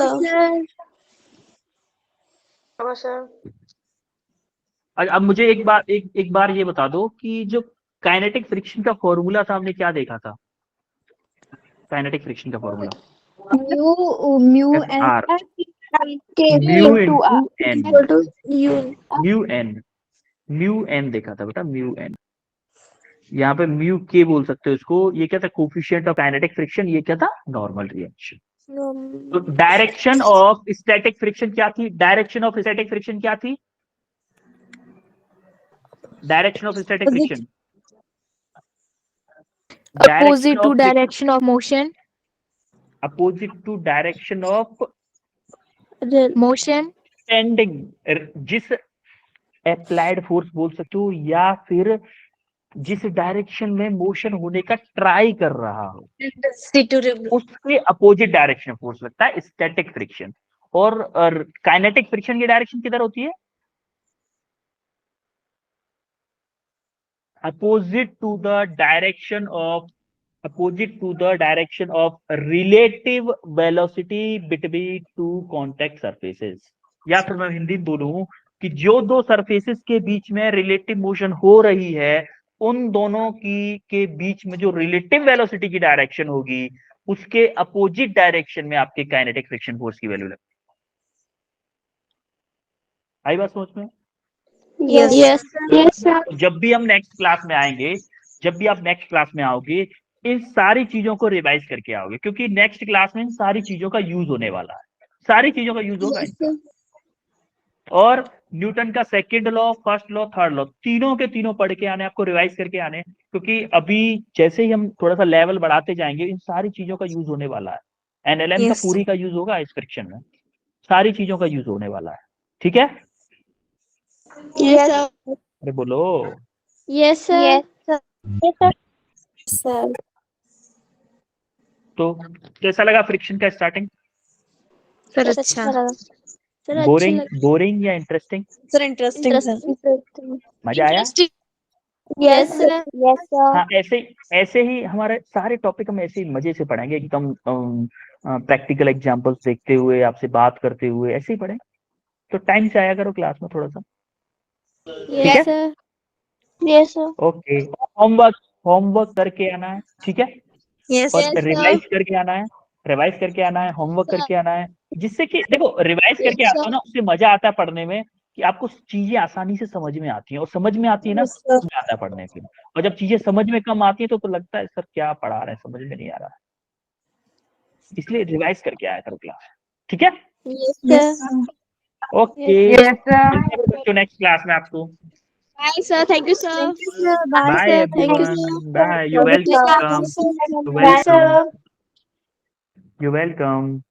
No, sir. अब मुझे एक बार ये बता दो कि जो काइनेटिक फ्रिक्शन का फॉर्मूला था हमने क्या देखा था? काइनेटिक फ्रिक्शन का formula mu F R, mu into N, equal to u. Mu N देखा था बेटा, म्यू एन। यहाँ पे म्यू के बोल सकते हो इसको। ये क्या था, कोफिशिएंट ऑफ काइनेटिक फ्रिक्शन। ये क्या था, नॉर्मल रिएक्शन। तो डायरेक्शन ऑफ स्टैटिक फ्रिक्शन क्या थी, डायरेक्शन ऑफ स्टैटिक फ्रिक्शन क्या थी, direction of static friction, Opposite to direction of motion. Opposite to direction of Motion. Tending, जिस अप्लाइड फोर्स बोल सकते हो, या फिर जिस डायरेक्शन में मोशन होने का ट्राई कर रहा हो, उसके अपोजिट डायरेक्शन फोर्स लगता है स्टैटिक फ्रिक्शन। और काइनेटिक फ्रिक्शन की डायरेक्शन किधर होती है, opposite to the direction of relative velocity between two contact surfaces. या फिर मैं हिंदी में बोलूं कि जो दो सरफेसेस के बीच में रिलेटिव मोशन हो रही है, उन दोनों के बीच में जो रिलेटिव वेलोसिटी की डायरेक्शन होगी, उसके अपोजिट डायरेक्शन में आपके काइनेटिक फ्रिक्शन फोर्स की वैल्यू लगती है। आई बात समझ में? Yes. sir. जब भी हम नेक्स्ट क्लास में आएंगे, जब भी आप नेक्स्ट क्लास में आओगे, इन सारी चीजों को रिवाइज करके आओगे, क्योंकि नेक्स्ट क्लास में इन सारी चीजों का यूज होने वाला है, सारी चीजों का यूज होगा इनका। और न्यूटन का second law, first law, third law, तीनों के तीनों पढ़ के आने, आपको रिवाइज करके आने, क्योंकि अभी जैसे ही हम थोड़ा सा लेवल बढ़ाते जाएंगे, इन सारी चीजों का यूज होने वाला है। एनएलएम का पूरी का यूज होगा इस फ्रिक्शन में, सारी चीजों का यूज होने वाला है। ठीक है, Yes, sir. अरे बोलो। Yes, sir. Yes, sir. तो कैसा लगा फ्रिक्शन का स्टार्टिंग? सर अच्छा, सर बोरिंग या interesting? Sir interesting sir. Interesting. मजा आया? Yes, sir. Yes, sir. हाँ, ऐसे ही हमारे सारे टॉपिक हम ऐसे ही मजे से पढ़ेंगे, एकदम प्रैक्टिकल एग्जांपल्स देखते हुए, आपसे बात करते हुए, ऐसे ही पढ़ें। तो टाइम से आया करो क्लास में थोड़ा सा। Yes, sir. Yes, sir. Okay, homework करके आना है, ठीक है? यस और Yes, sir. रिवाइज करके आना है, होमवर्क करके आना है, जिससे कि देखो रिवाइज करके आते हो ना, उससे मजा आता है पढ़ने में, कि आपको चीजें आसानी से समझ में आती हैं, और समझ में आती है ना, तो मजा आता है पढ़ने में। और जब चीजें समझ में कम आती है तो लगता है सर क्या पढ़ा रहे हैं, समझ में नहीं आ रहा है। इसलिए रिवाइज करके आया करो क्लास, ठीक है? Yes, sir. Okay, next class में आपको। Bye, sir. Thank you, sir. Thank you, sir. Bye, bye sir. Thank you, sir. Everyone, bye, you Bye, welcome, sir. You Bye, sir. Welcome.